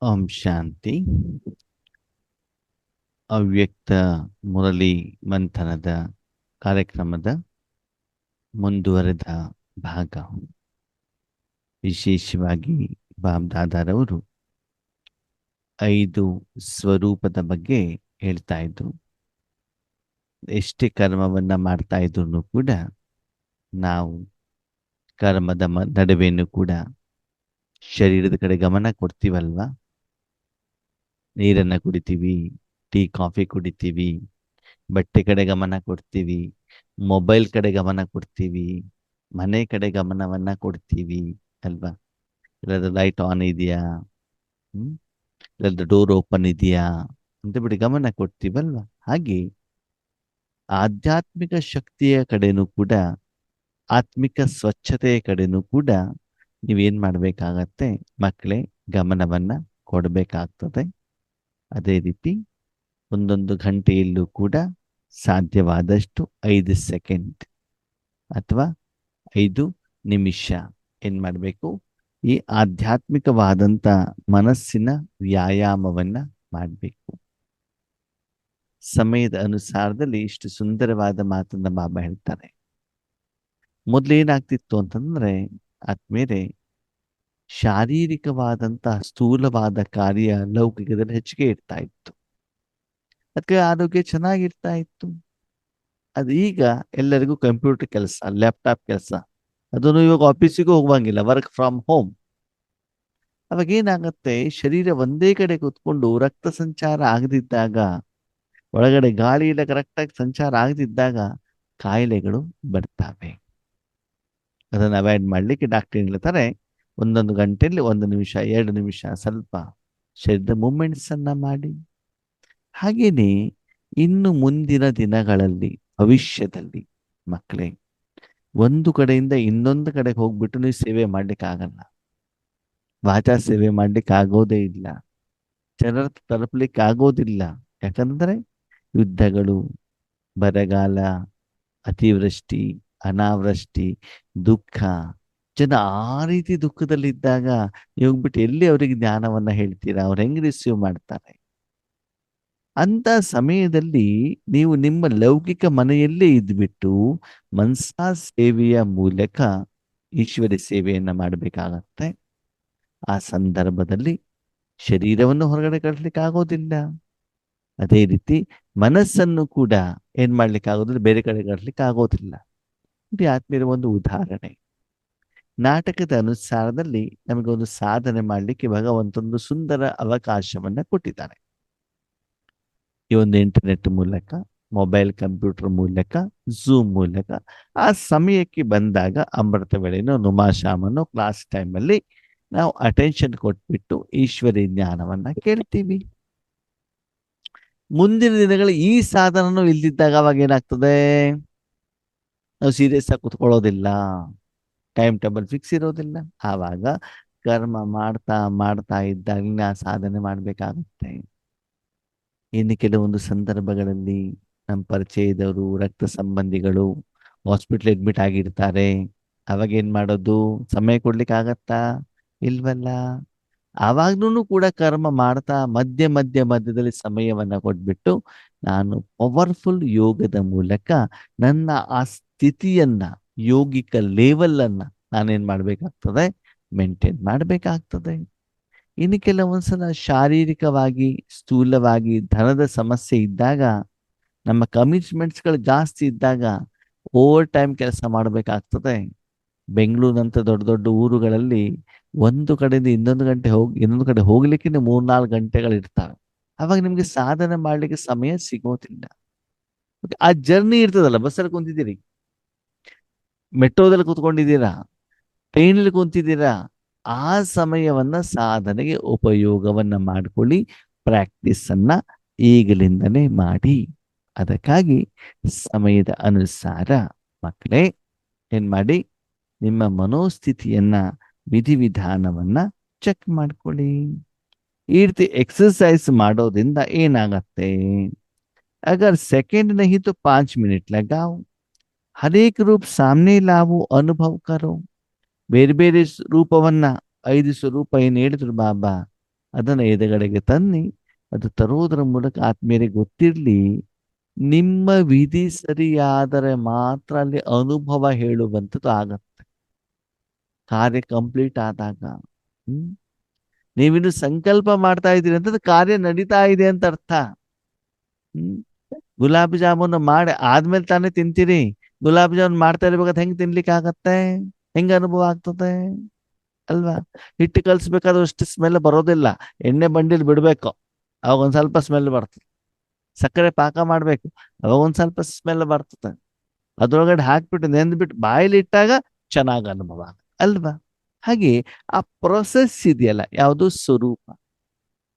ಓಂ ಶಾಂತಿ. ಅವ್ಯಕ್ತ ಮುರಳಿ ಮಂಥನದ ಕಾರ್ಯಕ್ರಮದ ಮುಂದುವರೆದ ಭಾಗ. ವಿಶೇಷವಾಗಿ ಬಾಬ್ದಾದಾರವರು 5 ಸ್ವರೂಪದ ಬಗ್ಗೆ ಹೇಳ್ತಾ ಇದ್ರು. ಎಷ್ಟೇ ಕರ್ಮವನ್ನ ಮಾಡ್ತಾ ಇದ್ರು ಕೂಡ ನಾವು ಕರ್ಮದ ನಡುವೆನೂ ಕೂಡ ಶರೀರದ ಕಡೆ ಗಮನ ಕೊಡ್ತೀವಲ್ವಾ. ನೀರನ್ನ ಕುಡಿತೀವಿ, ಟೀ ಕಾಫಿ ಕುಡಿತೀವಿ, ಬಟ್ಟೆ ಕಡೆ ಗಮನ ಕೊಡ್ತೀವಿ, ಮೊಬೈಲ್ ಕಡೆ ಗಮನ ಕೊಡ್ತೀವಿ, ಮನೆ ಕಡೆ ಗಮನವನ್ನ ಕೊಡ್ತೀವಿ ಅಲ್ವಾ. ಇಲ್ಲದ ಲೈಟ್ ಆನ್ ಇದೆಯಾ, ಇಲ್ಲದ ಡೋರ್ ಓಪನ್ ಇದೆಯಾ ಅಂತ ಬಿಡಿ ಗಮನ ಕೊಡ್ತೀವಲ್ವಾ. ಹಾಗೆ ಆಧ್ಯಾತ್ಮಿಕ ಶಕ್ತಿಯ ಕಡೆನೂ ಕೂಡ, ಆತ್ಮಿಕ ಸ್ವಚ್ಛತೆಯ ಕಡೆನೂ ಕೂಡ ನೀವೇನ್ ಮಾಡ್ಬೇಕಾಗತ್ತೆ ಮಕ್ಕಳೇ, ಗಮನವನ್ನ ಕೊಡಬೇಕಾಗ್ತದೆ. ಅದೇ ರೀತಿ ಒಂದೊಂದು ಗಂಟೆಯಲ್ಲೂ ಕೂಡ ಸಾಧ್ಯವಾದಷ್ಟು 5 ಸೆಕೆಂಡ್ ಅಥವಾ 5 ನಿಮಿಷ ಏನ್ ಮಾಡಬೇಕು, ಈ ಆಧ್ಯಾತ್ಮಿಕವಾದಂಥ ಮನಸ್ಸಿನ ವ್ಯಾಯಾಮವನ್ನ ಮಾಡಬೇಕು. ಸಮಯದ ಅನುಸಾರದಲ್ಲಿ ಇಷ್ಟು ಸುಂದರವಾದ ಮಾತನ್ನ ಬಾಬಾ ಹೇಳ್ತಾರೆ. ಮೊದಲೇನಾಗ್ತಿತ್ತು ಅಂತಂದ್ರೆ ಆದ್ಮೇಲೆ ಶಾರೀರಿಕವಾದಂತಹ ಸ್ಥೂಲವಾದ ಕಾರ್ಯ ಲೌಕಿಕದಲ್ಲಿ ಹೆಚ್ಚಿಗೆ ಇರ್ತಾ ಇತ್ತು. ಅದಕ್ಕೆ ಆರೋಗ್ಯ ಚೆನ್ನಾಗಿರ್ತಾ ಇತ್ತು. ಅದು ಈಗ ಎಲ್ಲರಿಗೂ ಕಂಪ್ಯೂಟರ್ ಕೆಲಸ, ಲ್ಯಾಪ್ಟಾಪ್ ಕೆಲಸ, ಅದನ್ನು ಇವಾಗ ಆಫೀಸಿಗೂ ಹೋಗುವಂಗಿಲ್ಲ, ವರ್ಕ್ ಫ್ರಮ್ ಹೋಮ್. ಅವಾಗ ಏನಾಗತ್ತೆ, ಶರೀರ ಒಂದೇ ಕಡೆ ಕೂತ್ಕೊಂಡು ರಕ್ತ ಸಂಚಾರ ಆಗದಿದ್ದಾಗ, ಒಳಗಡೆ ಗಾಳಿ ಎಲ್ಲ ಕರೆಕ್ಟಾಗಿ ಸಂಚಾರ ಆಗದಿದ್ದಾಗ ಕಾಯಿಲೆಗಳು ಬರ್ತವೆ. ಅದನ್ನು ಅವಾಯ್ಡ್ ಮಾಡ್ಲಿಕ್ಕೆ ಡಾಕ್ಟರ್ ಹೇಳ್ತಾರೆ, ಒಂದೊಂದು ಗಂಟೆಯಲ್ಲಿ 1 ನಿಮಿಷ 2 ನಿಮಿಷ ಸ್ವಲ್ಪ ಶರೀರದ ಮೂಮೆಂಟ್ಸ್ ಅನ್ನ ಮಾಡಿ. ಹಾಗೇನೆ ಇನ್ನು ಮುಂದಿನ ದಿನಗಳಲ್ಲಿ, ಭವಿಷ್ಯದಲ್ಲಿ ಮಕ್ಕಳೇ, ಒಂದು ಕಡೆಯಿಂದ ಇನ್ನೊಂದು ಕಡೆಗೆ ಹೋಗ್ಬಿಟ್ಟು ನೀವು ಸೇವೆ ಮಾಡ್ಲಿಕ್ಕೆ ಆಗಲ್ಲ. ವಾಚಾ ಸೇವೆ ಮಾಡ್ಲಿಕ್ಕೆ ಆಗೋದೇ ಇಲ್ಲ, ಜನರ ತಲುಪಲಿಕ್ಕೆ ಆಗೋದಿಲ್ಲ. ಯಾಕಂದ್ರೆ ಯುದ್ಧಗಳು, ಬರಗಾಲ, ಅತಿವೃಷ್ಟಿ, ಅನಾವೃಷ್ಟಿ, ದುಃಖ. ಜನ ಆ ರೀತಿ ದುಃಖದಲ್ಲಿದ್ದಾಗ ನೀವು ಹೋಗ್ಬಿಟ್ಟು ಎಲ್ಲಿ ಅವರಿಗೆ ಜ್ಞಾನವನ್ನ ಹೇಳ್ತೀರಾ? ಅವ್ರು ಹೆಂಗ್ ರಿಸೀವ್ ಮಾಡ್ತಾರೆ? ಅಂತ ಸಮಯದಲ್ಲಿ ನೀವು ನಿಮ್ಮ ಲೌಕಿಕ ಮನೆಯಲ್ಲೇ ಇದ್ಬಿಟ್ಟು ಮನಸಾ ಸೇವೆಯ ಮೂಲಕ ಈಶ್ವರ ಸೇವೆಯನ್ನ ಮಾಡಬೇಕಾಗತ್ತೆ. ಆ ಸಂದರ್ಭದಲ್ಲಿ ಶರೀರವನ್ನು ಹೊರಗಡೆ ಕಳಿಸ್ಲಿಕ್ಕೆ ಆಗೋದಿಲ್ಲ. ಅದೇ ರೀತಿ ಮನಸ್ಸನ್ನು ಕೂಡ ಏನ್ ಮಾಡ್ಲಿಕ್ಕೆ ಆಗೋದಿಲ್ಲ, ಬೇರೆ ಕಡೆ ಕಳಿಸ್ಲಿಕ್ಕೆ ಆಗೋದಿಲ್ಲ. ಇದು ಆತ್ಮೀಯರ ಒಂದು ಉದಾಹರಣೆ. ನಾಟಕದ ಅನುಸಾರದಲ್ಲಿ ನಮಗೆ ಒಂದು ಸಾಧನೆ ಮಾಡಲಿಕ್ಕೆ ಭಗವಂತೊಂದು ಸುಂದರ ಅವಕಾಶವನ್ನ ಕೊಟ್ಟಿದ್ದಾನೆ. ಈ ಒಂದು ಇಂಟರ್ನೆಟ್ ಮೂಲಕ, ಮೊಬೈಲ್ ಕಂಪ್ಯೂಟರ್ ಮೂಲಕ, ಝೂಮ್ ಮೂಲಕ ಆ ಸಮಯಕ್ಕೆ ಬಂದಾಗ ಅಮೃತ ವೇಳೆನೋ ನುಮಾಶಾಮನೋ ಕ್ಲಾಸ್ ಟೈಮಲ್ಲಿ ನಾವು ಅಟೆನ್ಷನ್ ಕೊಟ್ಬಿಟ್ಟು ಈಶ್ವರಿ ಜ್ಞಾನವನ್ನ ಕೇಳ್ತೀವಿ. ಮುಂದಿನ ದಿನಗಳು ಈ ಸಾಧನನು ಇಲ್ದಿದ್ದಾಗ ಅವಾಗ ಏನಾಗ್ತದೆ, ನಾವು ಸೀರಿಯಸ್ ಆಗಿ ಕುತ್ಕೊಳ್ಳೋದಿಲ್ಲ, ಟೈಮ್ ಟೇಬಲ್ ಫಿಕ್ಸ್ ಇರೋದಿಲ್ಲ. ಆವಾಗ ಕರ್ಮ ಮಾಡ್ತಾ ಮಾಡ್ತಾ ಇದ್ದಾಗಲೇ ಆ ಸಾಧನೆ ಮಾಡಬೇಕಾಗುತ್ತೆ. ಇನ್ನು ಕೆಲವೊಂದು ಸಂದರ್ಭಗಳಲ್ಲಿ ನಮ್ಮ ಪರಿಚಯದವರು, ರಕ್ತ ಸಂಬಂಧಿಗಳು ಹಾಸ್ಪಿಟ್ಲ್ ಅಡ್ಮಿಟ್ ಆಗಿರ್ತಾರೆ. ಅವಾಗ ಏನ್ ಮಾಡೋದು, ಸಮಯ ಕೊಡ್ಲಿಕ್ಕೆ ಆಗತ್ತಾ? ಇಲ್ವಲ್ಲ. ಆವಾಗ್ಲೂ ಕೂಡ ಕರ್ಮ ಮಾಡ್ತಾ ಮಧ್ಯದಲ್ಲಿ ಸಮಯವನ್ನ ಕೊಟ್ಬಿಟ್ಟು ನಾನು ಪವರ್ಫುಲ್ ಯೋಗದ ಮೂಲಕ ನನ್ನ ಆ ಸ್ಥಿತಿಯನ್ನ, ಯೋಗಿಕ ಲೆವೆಲ್ ಅನ್ನ ನಾನೇನ್ ಮಾಡ್ಬೇಕಾಗ್ತದೆ, ಮೇಂಟೈನ್ ಮಾಡ್ಬೇಕಾಗ್ತದೆ. ಇನ್ನು ಕೆಲವೊಂದ್ಸಲ ಶಾರೀರಿಕವಾಗಿ, ಸ್ಥೂಲವಾಗಿ ಧನದ ಸಮಸ್ಯೆ ಇದ್ದಾಗ, ನಮ್ಮ ಕಮಿಟ್ಮೆಂಟ್ಸ್ಗಳು ಜಾಸ್ತಿ ಇದ್ದಾಗ ಓವರ್ ಟೈಮ್ ಕೆಲಸ ಮಾಡಬೇಕಾಗ್ತದೆ. ಬೆಂಗಳೂರಿನಂತ ದೊಡ್ಡ ದೊಡ್ಡ ಊರುಗಳಲ್ಲಿ ಒಂದು ಕಡೆಯಿಂದ ಇನ್ನೊಂದು ಕಡೆ ಹೋಗ್ಲಿಕ್ಕೆ 3-4 ಗಂಟೆಗಳು ಇರ್ತವೆ. ಅವಾಗ ನಿಮ್ಗೆ ಸಾಧನೆ ಮಾಡ್ಲಿಕ್ಕೆ ಸಮಯ ಸಿಗೋದಿಲ್ಲ. ಆ ಜರ್ನಿ ಇರ್ತದಲ್ಲ, ಬಸ್ಸಲ್ಲಿ ಕುಂತಿದ್ದೀರಿ, ಮೆಟ್ರೋದಲ್ಲಿ ಕೂತ್ಕೊಂಡಿದ್ದೀರಾ, ಟ್ರೈನಲ್ಲಿ ಕುಂತಿದ್ದೀರಾ, ಆ ಸಮಯವನ್ನ ಸಾಧನೆಗೆ ಉಪಯೋಗವನ್ನ ಮಾಡ್ಕೊಳ್ಳಿ. ಪ್ರಾಕ್ಟೀಸ್ ಅನ್ನ ಈಗಲಿಂದಲೇ ಮಾಡಿ. ಅದಕ್ಕಾಗಿ ಸಮಯದ ಅನುಸಾರ ಮಕ್ಕಳೇ ಏನ್ ಮಾಡಿ, ನಿಮ್ಮ ಮನೋಸ್ಥಿತಿಯನ್ನ, ವಿಧಿವಿಧಾನವನ್ನ ಚೆಕ್ ಮಾಡ್ಕೊಳ್ಳಿ. ಈ ರೀತಿ ಎಕ್ಸರ್ಸೈಸ್ ಮಾಡೋದ್ರಿಂದ ಏನಾಗತ್ತೆ, अगर सेकंड नहीं तो 5 मिनट लगाओ, हर एक रूप सामने लाओ, ಅನುಭವ ಕರೋ. ಬೇರೆ ಬೇರೆ ರೂಪವನ್ನ, 5 ಸ್ವರೂಪ ಏನು ಹೇಳಿದ್ರು ಬಾಬಾ, ಅದನ್ನ ಎದುರುಗಡೆಗೆ ತನ್ನಿ. ಅದು ತರುವುದರ ಮೂಲಕ ಆತ್ಮೀಯರಿಗೆ ಗೊತ್ತಿರ್ಲಿ, ನಿಮ್ಮ ವಿಧಿ ಸರಿಯಾದರೆ ಮಾತ್ರ ಅಲ್ಲಿ ಅನುಭವ ಹೇಳುವಂಥದ್ದು ಆಗತ್ತೆ. ಕಾರ್ಯ ಕಂಪ್ಲೀಟ್ ಆದಾಗ. ಹ್ಮ್ ನೀವಿನ್ನು ಸಂಕಲ್ಪ ಮಾಡ್ತಾ ಇದ್ದೀರಿ ಅಂತಂದ್ರೆ ಕಾರ್ಯ ನಡೀತಾ ಇದೆ ಅಂತ ಅರ್ಥ. ಹ್ಮ್ ಗುಲಾಬ್ ಜಾಮೂನ್ ಮಾಡಿ ಆದ್ಮೇಲೆ ತಾನೇ ತಿಂತೀರಿ. ಗುಲಾಬ್ ಜಾಮೂನ್ ಮಾಡ್ತಾ ಇರ್ಬೇಕಾದ್ರೆ ಹೆಂಗ್ ತಿನ್ಲಿಕ್ಕೆ ಆಗತ್ತೆ? ಹೆಂಗ ಅನುಭವ ಆಗ್ತದೆ ಅಲ್ವಾ? ಹಿಟ್ಟು ಕಲ್ಸ್ಬೇಕಾದ್ರೆ ಅಷ್ಟು ಸ್ಮೆಲ್ ಬರೋದಿಲ್ಲ. ಎಣ್ಣೆ ಬಂಡಿಲ್ ಬಿಡ್ಬೇಕು, ಅವಾಗ ಒಂದ್ ಸ್ವಲ್ಪ ಸ್ಮೆಲ್ ಬರ್ತದೆ. ಸಕ್ಕರೆ ಪಾಕ ಮಾಡ್ಬೇಕು, ಅವಾಗ ಒಂದ್ ಸ್ವಲ್ಪ ಸ್ಮೆಲ್ ಬರ್ತದೆ. ಅದ್ರೊಳಗಡೆ ಹಾಕ್ಬಿಟ್ಟು ನೆಂದ್ಬಿಟ್ಟು ಬಾಯಲ್ಲಿ ಇಟ್ಟಾಗ ಚೆನ್ನಾಗಿ ಅನುಭವ ಅಲ್ವಾ? ಹಾಗೆ ಆ ಪ್ರೊಸೆಸ್ ಇದೆಯಲ್ಲ, ಯಾವುದು ಸ್ವರೂಪ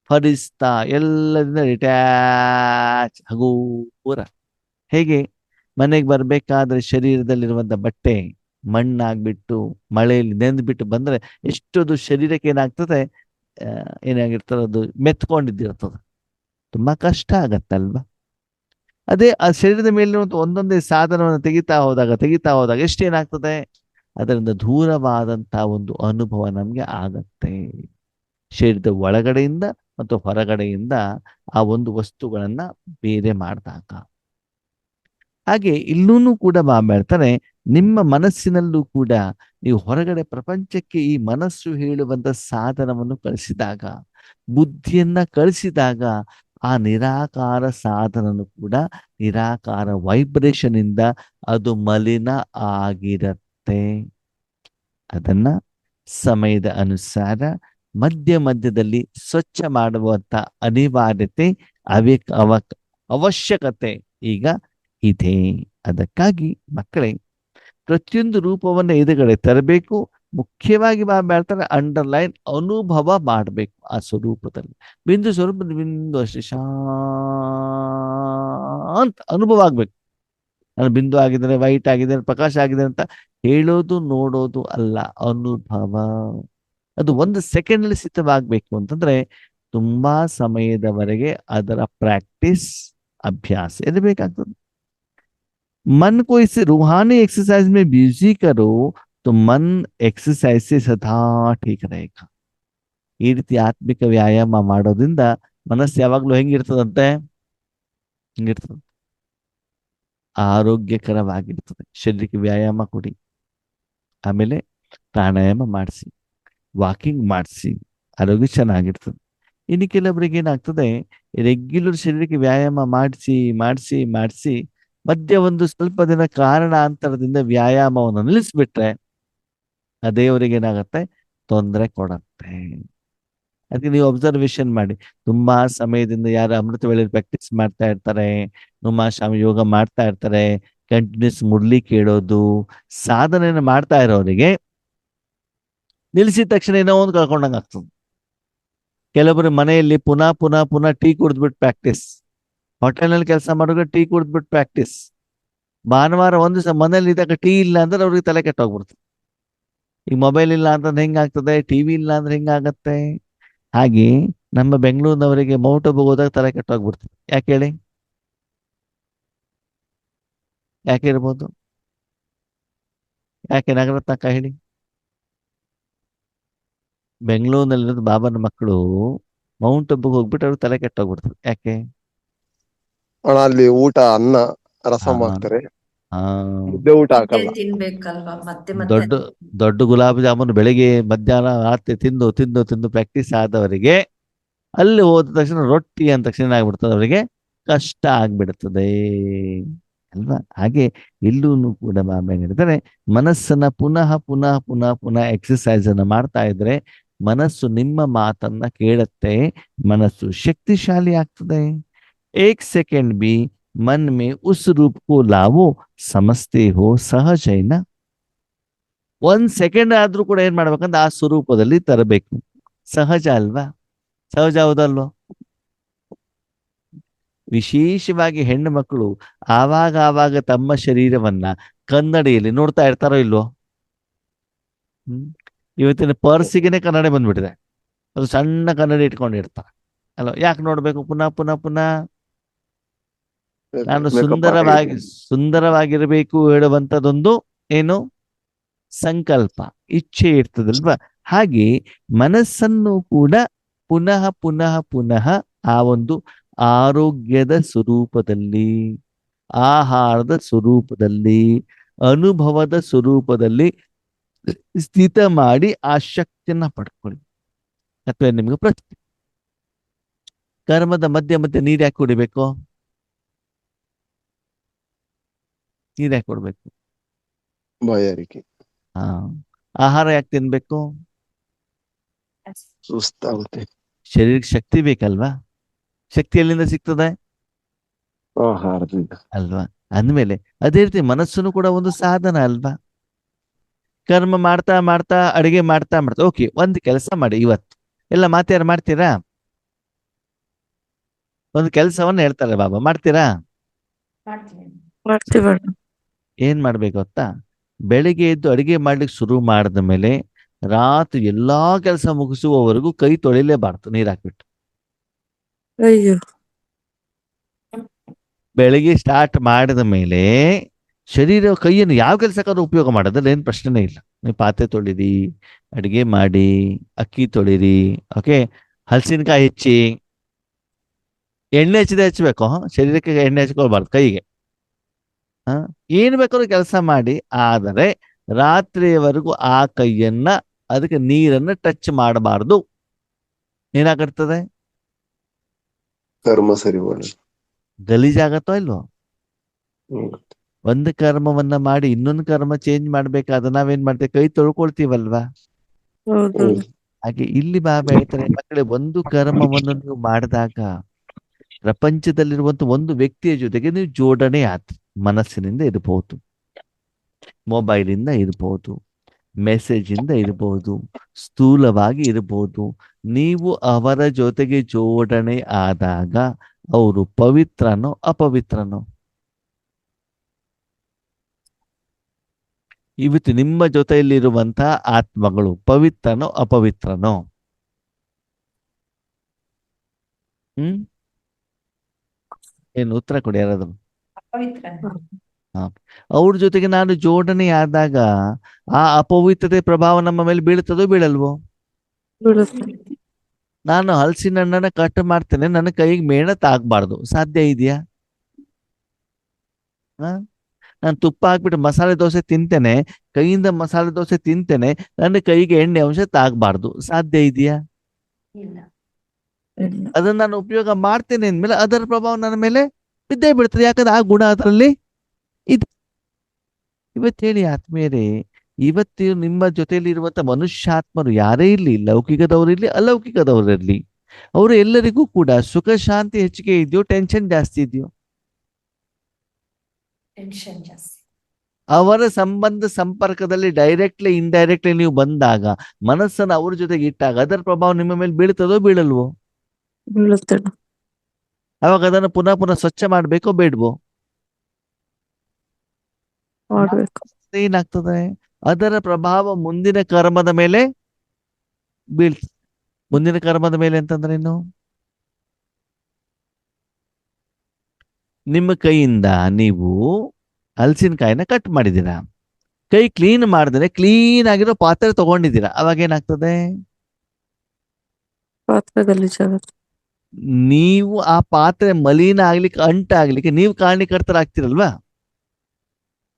ಫರಿಸ್ತಾ ಎಲ್ಲದಿಂದ ಡಿಟ್ಯಾಚ್ ಹಗೂರ. ಹೇಗೆ ಮನೆಗೆ ಬರ್ಬೇಕಾದ್ರೆ ಶರೀರದಲ್ಲಿರುವಂತ ಬಟ್ಟೆ ಮಣ್ಣಾಗ್ಬಿಟ್ಟು ಮಳೆಯಲ್ಲಿ ನೆಂದ್ಬಿಟ್ಟು ಬಂದ್ರೆ ಎಷ್ಟೊಂದು ಶರೀರಕ್ಕೆ ಏನಾಗ್ತದೆ, ಏನಾಗಿರ್ತದೆ, ಅದು ಮೆತ್ಕೊಂಡಿದ್ದಿರ್ತದೆ, ತುಂಬಾ ಕಷ್ಟ ಆಗತ್ತಲ್ವಾ? ಅದೇ ಆ ಶರೀರದ ಮೇಲೆ ಒಂದೊಂದೇ ಸಾಧನವನ್ನು ತೆಗಿತಾ ಹೋದಾಗ ಎಷ್ಟೇನಾಗ್ತದೆ, ಅದರಿಂದ ದೂರವಾದಂತಹ ಒಂದು ಅನುಭವ ನಮ್ಗೆ ಆಗತ್ತೆ. ಶರೀರದ ಒಳಗಡೆಯಿಂದ ಮತ್ತು ಹೊರಗಡೆಯಿಂದ ಆ ಒಂದು ವಸ್ತುಗಳನ್ನ ಬೇರೆ ಮಾಡಿದಾಗ. ಹಾಗೆ ಇಲ್ಲೂ ಕೂಡ ಹೇಳ್ತಾರೆ, ನಿಮ್ಮ ಮನಸ್ಸಿನಲ್ಲೂ ಕೂಡ ನೀವು ಹೊರಗಡೆ ಪ್ರಪಂಚಕ್ಕೆ ಈ ಮನಸ್ಸು ಹೇಳುವಂತ ಸಾಧನವನ್ನು ಕಳಿಸಿದಾಗ, ಬುದ್ಧಿಯನ್ನ ಕಳಿಸಿದಾಗ, ಆ ನಿರಾಕಾರ ಸಾಧನನು ಕೂಡ ನಿರಾಕಾರ ವೈಬ್ರೇಷನ್ ಇಂದ ಅದು ಮಲಿನ ಆಗಿರತ್ತೆ. ಅದನ್ನ ಸಮಯದ ಅನುಸಾರ ಮಧ್ಯ ಮಧ್ಯದಲ್ಲಿ ಸ್ವಚ್ಛ ಮಾಡುವಂತ ಅನಿವಾರ್ಯತೆ ಅವಶ್ಯಕತೆ ಈಗ ಇದೆ. ಅದಕ್ಕಾಗಿ ಮಕ್ಕಳೇ, ಪ್ರತಿಯೊಂದು ರೂಪವನ್ನ ಎದುರುಗಡೆ ತರಬೇಕು. ಮುಖ್ಯವಾಗಿ ಹೇಳ್ತಾರೆ, ಅಂಡರ್ಲೈನ್ ಅನುಭವ ಮಾಡಬೇಕು ಆ ಸ್ವರೂಪದಲ್ಲಿ. ಬಿಂದು ಸ್ವರೂಪದ ಬಿಂದು ಅಷ್ಟೇ ಶಾಂತ ಅನುಭವ ಆಗ್ಬೇಕು. ನಾನು ಬಿಂದು ಆಗಿದ್ದೇನೆ, ವೈಟ್ ಆಗಿದ್ದೇನೆ, ಪ್ರಕಾಶ ಆಗಿದೆ ಅಂತ ಹೇಳೋದು ನೋಡೋದು ಅಲ್ಲ, ಅನುಭವ. ಅದು ಒಂದು ಸೆಕೆಂಡ್ ಅಲ್ಲಿ ಸಿದ್ಧವಾಗಬೇಕು ಅಂತಂದ್ರೆ ತುಂಬಾ ಸಮಯದವರೆಗೆ ಅದರ ಪ್ರಾಕ್ಟೀಸ್, ಅಭ್ಯಾಸ ಇರಬೇಕಾಗ್ತದೆ. मन को इस रूहानी एक्सरसाइज में बिजी करो तो मन एक्सरसाइज से सदा ठीक रहेगा. ಈ ರೀತಿ ಆತ್ಮಿಕ ವ್ಯಾಯಾಮ ಮಾಡೋದ್ರಿಂದ ಮನಸ್ಸು ಯಾವಾಗ್ಲೂ ಹೆಂಗಿರ್ತದಂತೆ, ಹಿಂಗಿರ್ತದೆ, ಆರೋಗ್ಯಕರವಾಗಿರ್ತದೆ. ಶರೀರಕ್ಕೆ ವ್ಯಾಯಾಮ ಕೊಡಿ, ಆಮೇಲೆ ಪ್ರಾಣಾಯಾಮ ಮಾಡಿಸಿ, ವಾಕಿಂಗ್ ಮಾಡಿಸಿ, ಆರೋಗ್ಯ ಚೆನ್ನಾಗಿರ್ತದೆ. ಇನ್ನು ಕೆಲವರಿಗೆ ಏನಾಗ್ತದೆ, ರೆಗ್ಯುಲರ್ ಶರೀರಕ್ಕೆ ವ್ಯಾಯಾಮ ಮಾಡಿಸಿ ಮಾಡಿಸಿ ಮಾಡಿಸಿ ಮಧ್ಯ ಒಂದು ಸ್ವಲ್ಪ ದಿನ ಕಾರಣಾಂತರದಿಂದ ವ್ಯಾಯಾಮವನ್ನು ನಿಲ್ಲಿಸ್ಬಿಟ್ರೆ ಅದೇ ಅವರಿಗೆ ಏನಾಗತ್ತೆ, ತೊಂದರೆ ಕೊಡತ್ತೆ. ಅದಕ್ಕೆ ನೀವು ಅಬ್ಸರ್ವೇಷನ್ ಮಾಡಿ, ತುಂಬಾ ಸಮಯದಿಂದ ಯಾರು ಅಮೃತ ವೇಳೆ ಪ್ರಾಕ್ಟೀಸ್ ಮಾಡ್ತಾ ಇರ್ತಾರೆ, ನುಮಾಶಾಮ ಯೋಗ ಮಾಡ್ತಾ ಇರ್ತಾರೆ, ಕಂಟಿನ್ಯೂಸ್ ಮುರಳಿ ಕೇಳೋದು, ಸಾಧನೆಯನ್ನು ಮಾಡ್ತಾ ಇರೋರಿಗೆ ನಿಲ್ಲಿಸಿದ ತಕ್ಷಣ ಏನೋ ಒಂದು ಕಳ್ಕೊಂಡಂಗೆ ಆಗ್ತದೆ. ಕೆಲವೊಬ್ಬರು ಮನೆಯಲ್ಲಿ ಪುನಃ ಪುನಃ ಪುನಃ ಟೀ ಕುಡಿದ್ಬಿಟ್ಟು ಪ್ರಾಕ್ಟೀಸ್, ಹೋಟೆಲ್ನಲ್ಲಿ ಕೆಲಸ ಮಾಡೋಕೆ ಟೀ ಕುಡಿದ್ಬಿಟ್ಟು ಪ್ರಾಕ್ಟೀಸ್, ಭಾನುವಾರ ಒಂದು ದಿವಸ ಮನೇಲಿ ಇದ್ದಾಗ ಟೀ ಇಲ್ಲ ಅಂದ್ರೆ ಅವ್ರಿಗೆ ತಲೆ ಕೆಟ್ಟೋಗ್ಬಿಡ್ತದೆ. ಈಗ ಮೊಬೈಲ್ ಇಲ್ಲ ಅಂತಂದ್ರೆ ಹೆಂಗಾಗ್ತದೆ, ಟಿವಿ ಇಲ್ಲ ಅಂದ್ರೆ ಹೆಂಗಾಗತ್ತೆ. ಹಾಗೆ ನಮ್ಮ ಬೆಂಗಳೂರಿನವರಿಗೆ ಮೌಂಟ್ ಅಬು ಹೋದಾಗ ತಲೆ ಕೆಟ್ಟೋಗ್ಬಿಡ್ತದೆ. ಯಾಕೆ ಹೇಳಿ, ಯಾಕೆ ಇರ್ಬೋದು, ಯಾಕೆ ನಗರ ತನಕ ಹೇಳಿ? ಬೆಂಗಳೂರಿನಲ್ಲಿರೋದು ಬಾಬನ ಮಕ್ಕಳು ಮೌಂಟ್ ಅಬ್ಬುಗೆ ಹೋಗ್ಬಿಟ್ಟು ಅವ್ರಿಗೆ ತಲೆ ಕೆಟ್ಟೋಗ್ಬಿಡ್ತದೆ. ಯಾಕೆ? ಅಣ್ಣ ಅಲ್ಲಿ ಊಟ ಅನ್ನ ರಸಂ ಹಾಕ್ತಾರೆ, ಮುದ್ದೆ ಊಟ ಹಾಕಲ್ಲ. ತಿನ್ಬೇಕಲ್ವಾ ಮತ್ತೆ ದೊಡ್ಡ ದೊಡ್ಡ ಗುಲಾಬ್ ಜಾಮೂನ್ ಬೆಳಿಗ್ಗೆ ಮಧ್ಯಾಹ್ನ ರಾತ್ರಿ ತಿಂದು ತಿಂದು ತಿಂದು ಪ್ರಾಕ್ಟೀಸ್ ಆದವರಿಗೆ ಅಲ್ಲಿ ಹೋದ ತಕ್ಷಣ ರೊಟ್ಟಿ ಅಂದ ತಕ್ಷಣ ಏನಾಗ್ಬಿಡ್ತದೆ, ಅವರಿಗೆ ಕಷ್ಟ ಆಗ್ಬಿಡ್ತದೆ ಅಲ್ವಾ? ಹಾಗೆ ಇಲ್ಲೂ ಕೂಡ ಹೇಳಿದರೆ, ಮನಸ್ಸನ್ನ ಪುನಃ ಪುನಃ ಪುನಃ ಪುನಃ ಎಕ್ಸರ್ಸೈಸ್ ಅನ್ನು ಮಾಡ್ತಾ ಇದ್ರೆ ಮನಸ್ಸು ನಿಮ್ಮ ಮಾತನ್ನ ಕೇಳುತ್ತೆ, ಮನಸ್ಸು ಶಕ್ತಿಶಾಲಿ ಆಗ್ತದೆ. एक सेकंड भी मन में उस रूप को लावो, समझते हो सहज है ना. ಒಂದ್ ಸೆಕೆಂಡ್ ಆದ್ರೂ ಕೂಡ ಏನ್ ಮಾಡ್ಬೇಕಂದ್ರೆ ಆ ಸ್ವರೂಪದಲ್ಲಿ ತರಬೇಕು. ಸಹಜ ಅಲ್ವಾ? ಸಹಜ ಹೌದಲ್ವಾ? ವಿಶೇಷವಾಗಿ ಹೆಣ್ಣು ಮಕ್ಕಳು ಆವಾಗ ಆವಾಗ ತಮ್ಮ ಶರೀರವನ್ನ ಕನ್ನಡಿಯಲ್ಲಿ ನೋಡ್ತಾ ಇರ್ತಾರೋ ಇಲ್ವೋ? ಇವತ್ತಿನ ಪರ್ಸಿಗೆನೆ ಕನ್ನಡಿ ಬಂದ್ಬಿಟ್ಟಿದೆ, ಅದು ಸಣ್ಣ ಕನ್ನಡಿ ಇಟ್ಕೊಂಡಿರ್ತಾರೆ ಅಲ್ವಾ? ಯಾಕೆ ನೋಡ್ಬೇಕು ಪುನಃ ಪುನಃ ಪುನಃ? ನಾನು ಸುಂದರವಾಗಿರಬೇಕು ಹೇಳುವಂಥದ್ದೊಂದು ಏನು ಸಂಕಲ್ಪ, ಇಚ್ಛೆ ಇರ್ತದಲ್ವಾ? ಹಾಗೆ ಮನಸ್ಸನ್ನು ಕೂಡ ಪುನಃ ಪುನಃ ಪುನಃ ಆ ಒಂದು ಆರೋಗ್ಯದ ಸ್ವರೂಪದಲ್ಲಿ, ಆಹಾರದ ಸ್ವರೂಪದಲ್ಲಿ, ಅನುಭವದ ಸ್ವರೂಪದಲ್ಲಿ ಸ್ಥಿತ ಮಾಡಿ ಆ ಶಕ್ತಿಯನ್ನ ಪಡ್ಕೊಳ್ಳಿ. ಅಥವಾ ನಿಮ್ಗೆ ಪ್ರಶ್ನೆ, ಕರ್ಮದ ಮಧ್ಯೆ ಮಧ್ಯೆ ನೀರ್ ಯಾಕೆ ಕುಡಿಬೇಕು? ನೀರ್ ಯಾಕೆ ಕೊಡ್ಬೇಕು? ಬಾಯಾರಿಕೆ, ಹಾ. ಆಹಾರ ಯಾಕೆ ತಿನ್ಬೇಕು? ಸುಸ್ತಾಗುತ್ತೆ, ಶರೀರಕ್ಕೆ ಶಕ್ತಿ ಬೇಕಲ್ವಾ? ಶಕ್ತಿ ಎಲ್ಲಿಂದ ಸಿಗ್ತದೆ? ಆಹಾರದಿಂದ. ಅಲ್ವಾ? ಅಂದ್ಮೇಲೆ ಅದೇ ರೀತಿ ಮನಸ್ಸುನು ಕೂಡ ಒಂದು ಸಾಧನ ಅಲ್ವಾ? ಕರ್ಮ ಮಾಡ್ತಾ ಮಾಡ್ತಾ ಅಡಿಗೆ ಮಾಡ್ತಾ ಮಾಡ್ತಾ ಓಕೆ, ಒಂದು ಕೆಲಸ ಮಾಡಿ. ಇವತ್ತು ಎಲ್ಲ ಮಾತ್ಯಾರು ಮಾಡ್ತೀರಾ? ಒಂದು ಕೆಲಸವನ್ನ ಹೇಳ್ತಾರೆ ಬಾಬಾ, ಮಾಡ್ತೀರಾ? ಮಾಡ್ತೀವಿ. ಏನ್ ಮಾಡ್ಬೇಕು ಗೊತ್ತಾ? ಬೆಳಿಗ್ಗೆ ಎದ್ದು ಅಡಿಗೆ ಮಾಡ್ಲಿಕ್ಕೆ ಶುರು ಮಾಡಿದ ಮೇಲೆ ರಾತ್ರಿ ಎಲ್ಲಾ ಕೆಲಸ ಮುಗಿಸುವವರೆಗೂ ಕೈ ತೊಳಿಲೇಬಾರ್ದು ನೀರ್ ಹಾಕ್ಬಿಟ್ಟು. ಅಯ್ಯೋ, ಬೆಳಿಗ್ಗೆ ಸ್ಟಾರ್ಟ್ ಮಾಡಿದ ಮೇಲೆ ಶರೀರ ಕೈಯನ್ನು ಯಾವ ಕೆಲಸಕ್ಕಾದ್ರೂ ಉಪಯೋಗ ಮಾಡೋದ್ರಲ್ಲಿ ಏನ್ ಪ್ರಶ್ನೆನೇ ಇಲ್ಲ. ನೀವು ಪಾತ್ರೆ ತೊಳಿರಿ, ಅಡಿಗೆ ಮಾಡಿ, ಅಕ್ಕಿ ತೊಳಿರಿ, ಓಕೆ, ಹಲಸಿನಕಾಯಿ ಹೆಚ್ಚಿ, ಎಣ್ಣೆ ಹಚ್ಚಿದೆ ಹಚ್ಬೇಕು, ಶರೀರಕ್ಕೆ ಎಣ್ಣೆ ಹಚ್ಕೊಳ್ಬಾರ್ದು, ಕೈಗೆ. ಏನ್ ಬೇಕಾದ್ರೂ ಕೆಲಸ ಮಾಡಿ, ಆದರೆ ರಾತ್ರಿಯವರೆಗೂ ಆ ಕೈಯನ್ನ ಅದಕ್ಕೆ ನೀರನ್ನ ಟಚ್ ಮಾಡಬಾರ್ದು. ಏನಾಗಿರ್ತದೆ? ಕರ್ಮ ಸರಿ ಹೋಗಲ್ಲ. ಗಲೀಜಾಗತ್ತೋ ಇಲ್ವೋ? ಹ್ಮ್. ಒಂದು ಕರ್ಮವನ್ನ ಮಾಡಿ ಇನ್ನೊಂದು ಕರ್ಮ ಚೇಂಜ್ ಮಾಡ್ಬೇಕಾದ್ರೆ ನಾವೇನ್ ಮಾಡ್ತೇವೆ? ಕೈ ತೊಳ್ಕೊಳ್ತೀವಲ್ವಾ? ಹೌದು. ಹಾಗೆ ಇಲ್ಲಿ ಬಾಬಾ ಹೇಳ್ತಾರೆ, ಮಕ್ಕಳೇ, ಒಂದು ಕರ್ಮವನ್ನು ನೀವು ಮಾಡಿದಾಗ ಪ್ರಪಂಚದಲ್ಲಿರುವಂತ ಒಂದು ವ್ಯಕ್ತಿಯ ಜೊತೆಗೆ ನೀವು ಜೋಡಣೆ ಆಯ್ತು. ಮನಸ್ಸಿನಿಂದ ಇರಬಹುದು, ಮೊಬೈಲಿಂದ ಇರಬಹುದು, ಮೆಸೇಜ್ ಇಂದ ಇರಬಹುದು, ಸ್ಥೂಲವಾಗಿ ಇರಬಹುದು. ನೀವು ಅವರ ಜೊತೆಗೆ ಜೋಡಣೆ ಆದಾಗ ಅವರು ಪವಿತ್ರನೋ ಅಪವಿತ್ರನೋ? ಇವತ್ತು ನಿಮ್ಮ ಜೊತೆಯಲ್ಲಿರುವಂತಹ ಆತ್ಮಗಳು ಪವಿತ್ರನೋ ಅಪವಿತ್ರನೋ? ಏನು ಉತ್ತರ ಕೊಡಿ ಯಾರಾದ್ರು. ಅವ್ರ ಜೊತೆಗೆ ನಾನು ಜೋಡಣೆ ಆದಾಗ ಆ ಅಪವಿತ್ರತೆ ಪ್ರಭಾವ ನಮ್ಮ ಮೇಲೆ ಬೀಳ್ತದೋ ಬೀಳಲ್ವೋ? ನಾನು ಹಲಸಿನ ಹಣ್ಣನ್ನ ಕಟ್ ಮಾಡ್ತೇನೆ, ನನ್ನ ಕೈಗೆ ಮೇಣ ತಾಗಬಾರ್ದು, ಸಾಧ್ಯ ಇದೆಯಾ? ನಾನು ತುಪ್ಪ ಹಾಕ್ಬಿಟ್ಟು ಮಸಾಲೆ ದೋಸೆ ತಿಂತೇನೆ, ಕೈಯಿಂದ ಮಸಾಲೆ ದೋಸೆ ತಿಂತೇನೆ, ನನ್ನ ಕೈಗೆ ಎಣ್ಣೆ ಅಂಶ ತಾಗಬಾರ್ದು, ಸಾಧ್ಯ ಇದೆಯಾ? ಅದನ್ನ ನಾನು ಉಪಯೋಗ ಮಾಡ್ತೇನೆ ಅಂದ್ಮೇಲೆ ಅದರ ಪ್ರಭಾವ ನನ್ನ ಮೇಲೆ ಬಿದ್ದೇ ಬೀಳ್ತದೆ. ಯಾಕಂದ್ರೆ ಆ ಗುಣ ಅದರಲ್ಲಿ ಇದೆ. ಇವತ್ತು ಹೇಳಿ ಆತ್ಮೀಯರೇ, ಇವತ್ತು ನಿಮ್ಮ ಜೊತೆಯಲ್ಲಿ ಇರುವಂತ ಮನುಷ್ಯಾತ್ಮರು ಯಾರೇ ಇರ್ಲಿ, ಲೌಕಿಕದವರಿರ್ಲಿ ಅಲೌಕಿಕದವರಿರ್ಲಿ, ಅವರು ಎಲ್ಲರಿಗೂ ಕೂಡ ಸುಖ ಶಾಂತಿ ಹೆಚ್ಚಿಗೆ ಇದೆಯೋ ಟೆನ್ಷನ್ ಜಾಸ್ತಿ ಇದೆಯೋ? ಅವರ ಸಂಬಂಧ ಸಂಪರ್ಕದಲ್ಲಿ ಡೈರೆಕ್ಟ್ಲಿ ಇಂಡೈರೆಕ್ಟ್ಲಿ ನೀವು ಬಂದಾಗ, ಮನಸ್ಸನ್ನು ಅವ್ರ ಜೊತೆಗೆ ಇಟ್ಟಾಗ ಅದರ ಪ್ರಭಾವ ನಿಮ್ಮ ಮೇಲೆ ಬೀಳ್ತದೋ ಬೀಳಲ್ವೋ? ಅವಾಗ ಅದನ್ನು ಪುನಃ ಪುನಃ ಸ್ವಚ್ಛ ಮಾಡ್ಬೇಕೋ ಬೇಡ್ವೋ? ಏನಾಗ್ತದೆ? ಅದರ ಪ್ರಭಾವ ಮುಂದಿನ ಕರ್ಮದ ಮೇಲೆ ಬೀಳ್ತದೆ. ಮುಂದಿನ ಕರ್ಮದ ಮೇಲೆ ಅಂತಂದ್ರೆ ಏನು? ನಿಮ್ಮ ಕೈಯಿಂದ ನೀವು ಹಲಸಿನಕಾಯಿನ ಕಟ್ ಮಾಡಿದ್ದೀರಾ, ಕೈ ಕ್ಲೀನ್ ಮಾಡಿದ್ರೆ ಕ್ಲೀನ್ ಆಗಿರೋ ಪಾತ್ರೆ ತಗೊಂಡಿದ್ದೀರಾ, ಅವಾಗ ಏನಾಗ್ತದೆ? ಪಾತ್ರೆ ಗಲೀಜಾಗುತ್ತೆ. ನೀವು ಆ ಪಾತ್ರೆ ಮಲಿನ ಆಗ್ಲಿಕ್ಕೆ, ಅಂಟಾಗ್ಲಿಕ್ಕೆ ನೀವು ಕಾರಣೀಕರ್ತರಾಗ್ತಿರಲ್ವಾ?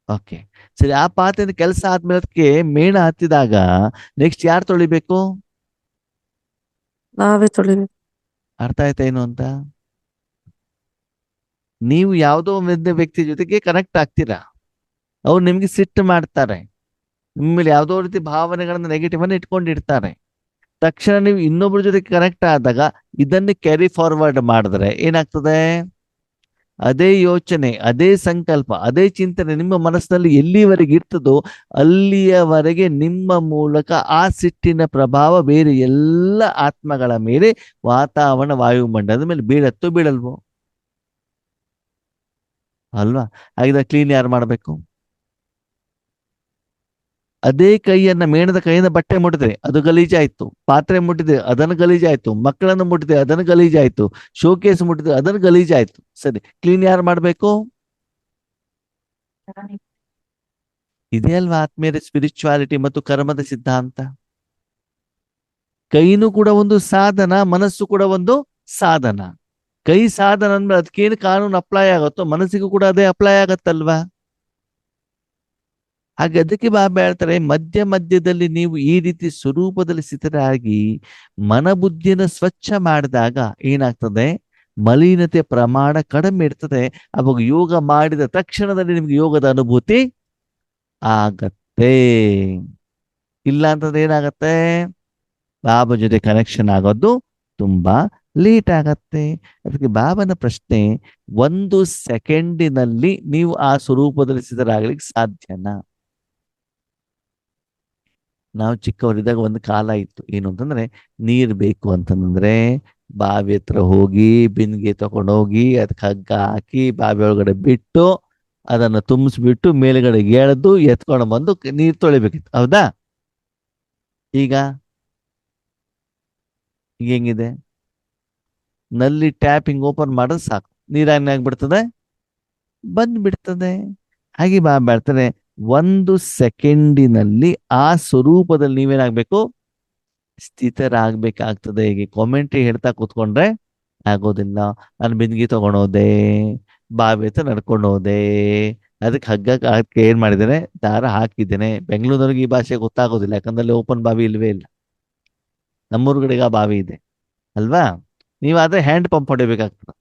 ಓಕೆ, ಸರಿ. ಆ ಪಾತ್ರೆಯಿಂದ ಕೆಲಸ ಆದ್ಮೇಲೆ ಅದಕ್ಕೆ ಮೇಣ ಹತ್ತಿದಾಗ ನೆಕ್ಸ್ಟ್ ಯಾರು ತೊಳಿಬೇಕು? ನಾವೇ ತೊಳಿಬೇಕು. ಅರ್ಥ ಆಯ್ತಾ ಏನು ಅಂತ? ನೀವು ಯಾವುದೋ ಒಂದು ವ್ಯಕ್ತಿ ಜೊತೆಗೆ ಕನೆಕ್ಟ್ ಆಗ್ತೀರಾ, ಅವ್ರು ನಿಮ್ಗೆ ಸಿಟ್ಟು ಮಾಡ್ತಾರೆ, ನಿಮ್ಮಲ್ಲಿ ಯಾವುದೋ ರೀತಿ ಭಾವನೆಗಳನ್ನ ನೆಗೆಟಿವ್ ಅನ್ನು ಇಟ್ಕೊಂಡಿರ್ತಾರೆ. ತಕ್ಷಣ ನೀವು ಇನ್ನೊಬ್ಬರ ಜೊತೆಗೆ ಕನೆಕ್ಟ್ ಆದಾಗ ಇದನ್ನು ಕ್ಯಾರಿ ಫಾರ್ವರ್ಡ್ ಮಾಡಿದ್ರೆ ಏನಾಗ್ತದೆ? ಅದೇ ಯೋಚನೆ, ಅದೇ ಸಂಕಲ್ಪ, ಅದೇ ಚಿಂತನೆ ನಿಮ್ಮ ಮನಸ್ಸಿನಲ್ಲಿ ಎಲ್ಲಿವರೆಗೆ ಇರ್ತದೋ ಅಲ್ಲಿಯವರೆಗೆ ನಿಮ್ಮ ಮೂಲಕ ಆ ಸಿಟ್ಟಿನ ಪ್ರಭಾವ ಬೇರೆ ಎಲ್ಲ ಆತ್ಮಗಳ ಮೇಲೆ, ವಾತಾವರಣ ವಾಯುಮಂಡಲದ ಮೇಲೆ ಬೀಳತ್ತೋ ಬೀಳಲ್ವೋ? ಅಲ್ವಾ? ಹಾಗಿದ್ರೆ ಕ್ಲೀನ್ ಯಾರು ಮಾಡಬೇಕು? ಅದೇ ಕೈಯನ್ನ, ಮೇಣದ ಕೈಯಿಂದ ಬಟ್ಟೆ ಮುಟ್ಟಿದ್ರೆ ಅದು ಗಲೀಜಾಯ್ತು, ಪಾತ್ರೆ ಮುಟ್ಟಿದ್ರೆ ಅದನ್ನು ಗಲೀಜಾಯ್ತು, ಮಕ್ಕಳನ್ನು ಮುಟ್ಟಿದ್ರೆ ಅದನ್ನು ಗಲೀಜಾಯ್ತು, ಶೋಕೇಸ್ ಮುಟ್ಟಿದ್ರೆ ಅದನ್ನು ಗಲೀಜಾಯ್ತು. ಸರಿ, ಕ್ಲೀನ್ ಯಾರು ಮಾಡ್ಬೇಕು? ಇದೇ ಅಲ್ವಾ ಆತ್ಮೀಯರ ಸ್ಪಿರಿಚುವಾಲಿಟಿ ಮತ್ತು ಕರ್ಮದ ಸಿದ್ಧಾಂತ. ಕೈನೂ ಕೂಡ ಒಂದು ಸಾಧನ, ಮನಸ್ಸು ಕೂಡ ಒಂದು ಸಾಧನ. ಕೈ ಸಾಧನ ಅಂದ್ರೆ ಅದಕ್ಕೇನು ಕಾನೂನು ಅಪ್ಲೈ ಆಗುತ್ತೋ ಮನಸ್ಸಿಗೂ ಕೂಡ ಅದೇ ಅಪ್ಲೈ ಆಗತ್ತಲ್ವಾ. ಹಾಗೆ ಅದಕ್ಕೆ ಬಾಬಾ ಹೇಳ್ತಾರೆ, ಮಧ್ಯ ಮಧ್ಯದಲ್ಲಿ ನೀವು ಈ ರೀತಿ ಸ್ವರೂಪದಲ್ಲಿ ಸ್ಥಿತರಾಗಿ ಮನಬುದ್ಧಿಯನ್ನು ಸ್ವಚ್ಛ ಮಾಡಿದಾಗ ಏನಾಗ್ತದೆ, ಮಲಿನತೆ ಪ್ರಮಾಣ ಕಡಿಮೆ ಇರ್ತದೆ. ಅವಾಗ ಯೋಗ ಮಾಡಿದ ತಕ್ಷಣದಲ್ಲಿ ನಿಮ್ಗೆ ಯೋಗದ ಅನುಭೂತಿ ಆಗತ್ತೆ. ಇಲ್ಲ ಅಂತಂದ್ರೆ ಏನಾಗತ್ತೆ, ಬಾಬಾ ಜೊತೆ ಕನೆಕ್ಷನ್ ಆಗೋದು ತುಂಬಾ ಲೇಟ್ ಆಗತ್ತೆ. ಅದಕ್ಕೆ ಬಾಬನ ಪ್ರಶ್ನೆ, 1 ಸೆಕೆಂಡಿನಲ್ಲಿ ನೀವು ಆ ಸ್ವರೂಪದಲ್ಲಿ ಸ್ಥಿತರಾಗ್ಲಿಕ್ಕೆ ಸಾಧ್ಯನಾ? ನಾವು ಚಿಕ್ಕವರಿದ್ದಾಗ ಒಂದು ಕಾಲ ಇತ್ತು, ಏನು ಅಂತಂದ್ರೆ ನೀರ್ ಬೇಕು ಅಂತಂದ್ರೆ ಬಾವಿ ಹತ್ರ ಹೋಗಿ ಬಿನ್ಗೆ ತಗೊಂಡೋಗಿ ಅದಕ್ಕೆ ಹಗ್ಗ ಹಾಕಿ ಬಾವಿ ಒಳಗಡೆ ಬಿಟ್ಟು ಅದನ್ನು ತುಂಬಿಸ್ಬಿಟ್ಟು ಮೇಲ್ಗಡೆ ಎಳೆದು ಎತ್ಕೊಂಡು ಬಂದು ನೀರ್ ತೊಳಿಬೇಕಿತ್ತು. ಹೌದಾ? ಈಗ ಹೆಂಗಿದೆ, ನಲ್ಲಿ ಟ್ಯಾಪಿಂಗ್ ಓಪನ್ ಮಾಡಿದ್ರೆ ಸಾಕು, ನೀರಾಗ್ಬಿಡ್ತದೆ, ಬಂದ್ಬಿಡ್ತದೆ. ಹಾಗೆ ಬಾಬಾ ಹೇಳ್ತಾರೆ, 1 ಸೆಕೆಂಡಿನಲ್ಲಿ ಆ ಸ್ವರೂಪದಲ್ಲಿ ನೀವೇನಾಗ್ಬೇಕು, ಸ್ಥಿತರಾಗ್ಬೇಕಾಗ್ತದೆ. ಹೀಗೆ ಕಾಮೆಂಟ್ರಿ ಹೇಳ್ತಾ ಕೂತ್ಕೊಂಡ್ರೆ ಆಗೋದಿಲ್ಲ. ನಾನು ಬಿಂದಿಗೆ ತಗೊಂಡೋದೆ, ಬಾವಿ ಹತ್ರ ನಡ್ಕೊಂಡು ಹೋದೆ, ಅದಕ್ಕೆ ಹಗ್ಗಕ್ಕೆ ಏನ್ ಮಾಡಿದ್ದೇನೆ, ದಾರ ಹಾಕಿದ್ದೇನೆ. ಬೆಂಗಳೂರಿನವ್ರಿಗೆ ಈ ಭಾಷೆ ಗೊತ್ತಾಗೋದಿಲ್ಲ, ಯಾಕಂದ್ರೆ ಅಲ್ಲಿ ಓಪನ್ ಬಾವಿ ಇಲ್ವೇ ಇಲ್ಲ. ನಮ್ಮೂರ್ ಕಡೆಗೆ ಆ ಬಾವಿ ಇದೆ ಅಲ್ವಾ. ನೀವಾದ್ರೆ ಹ್ಯಾಂಡ್ ಪಂಪ್ ಹೊಡಿಬೇಕಾಗ್ತದೆ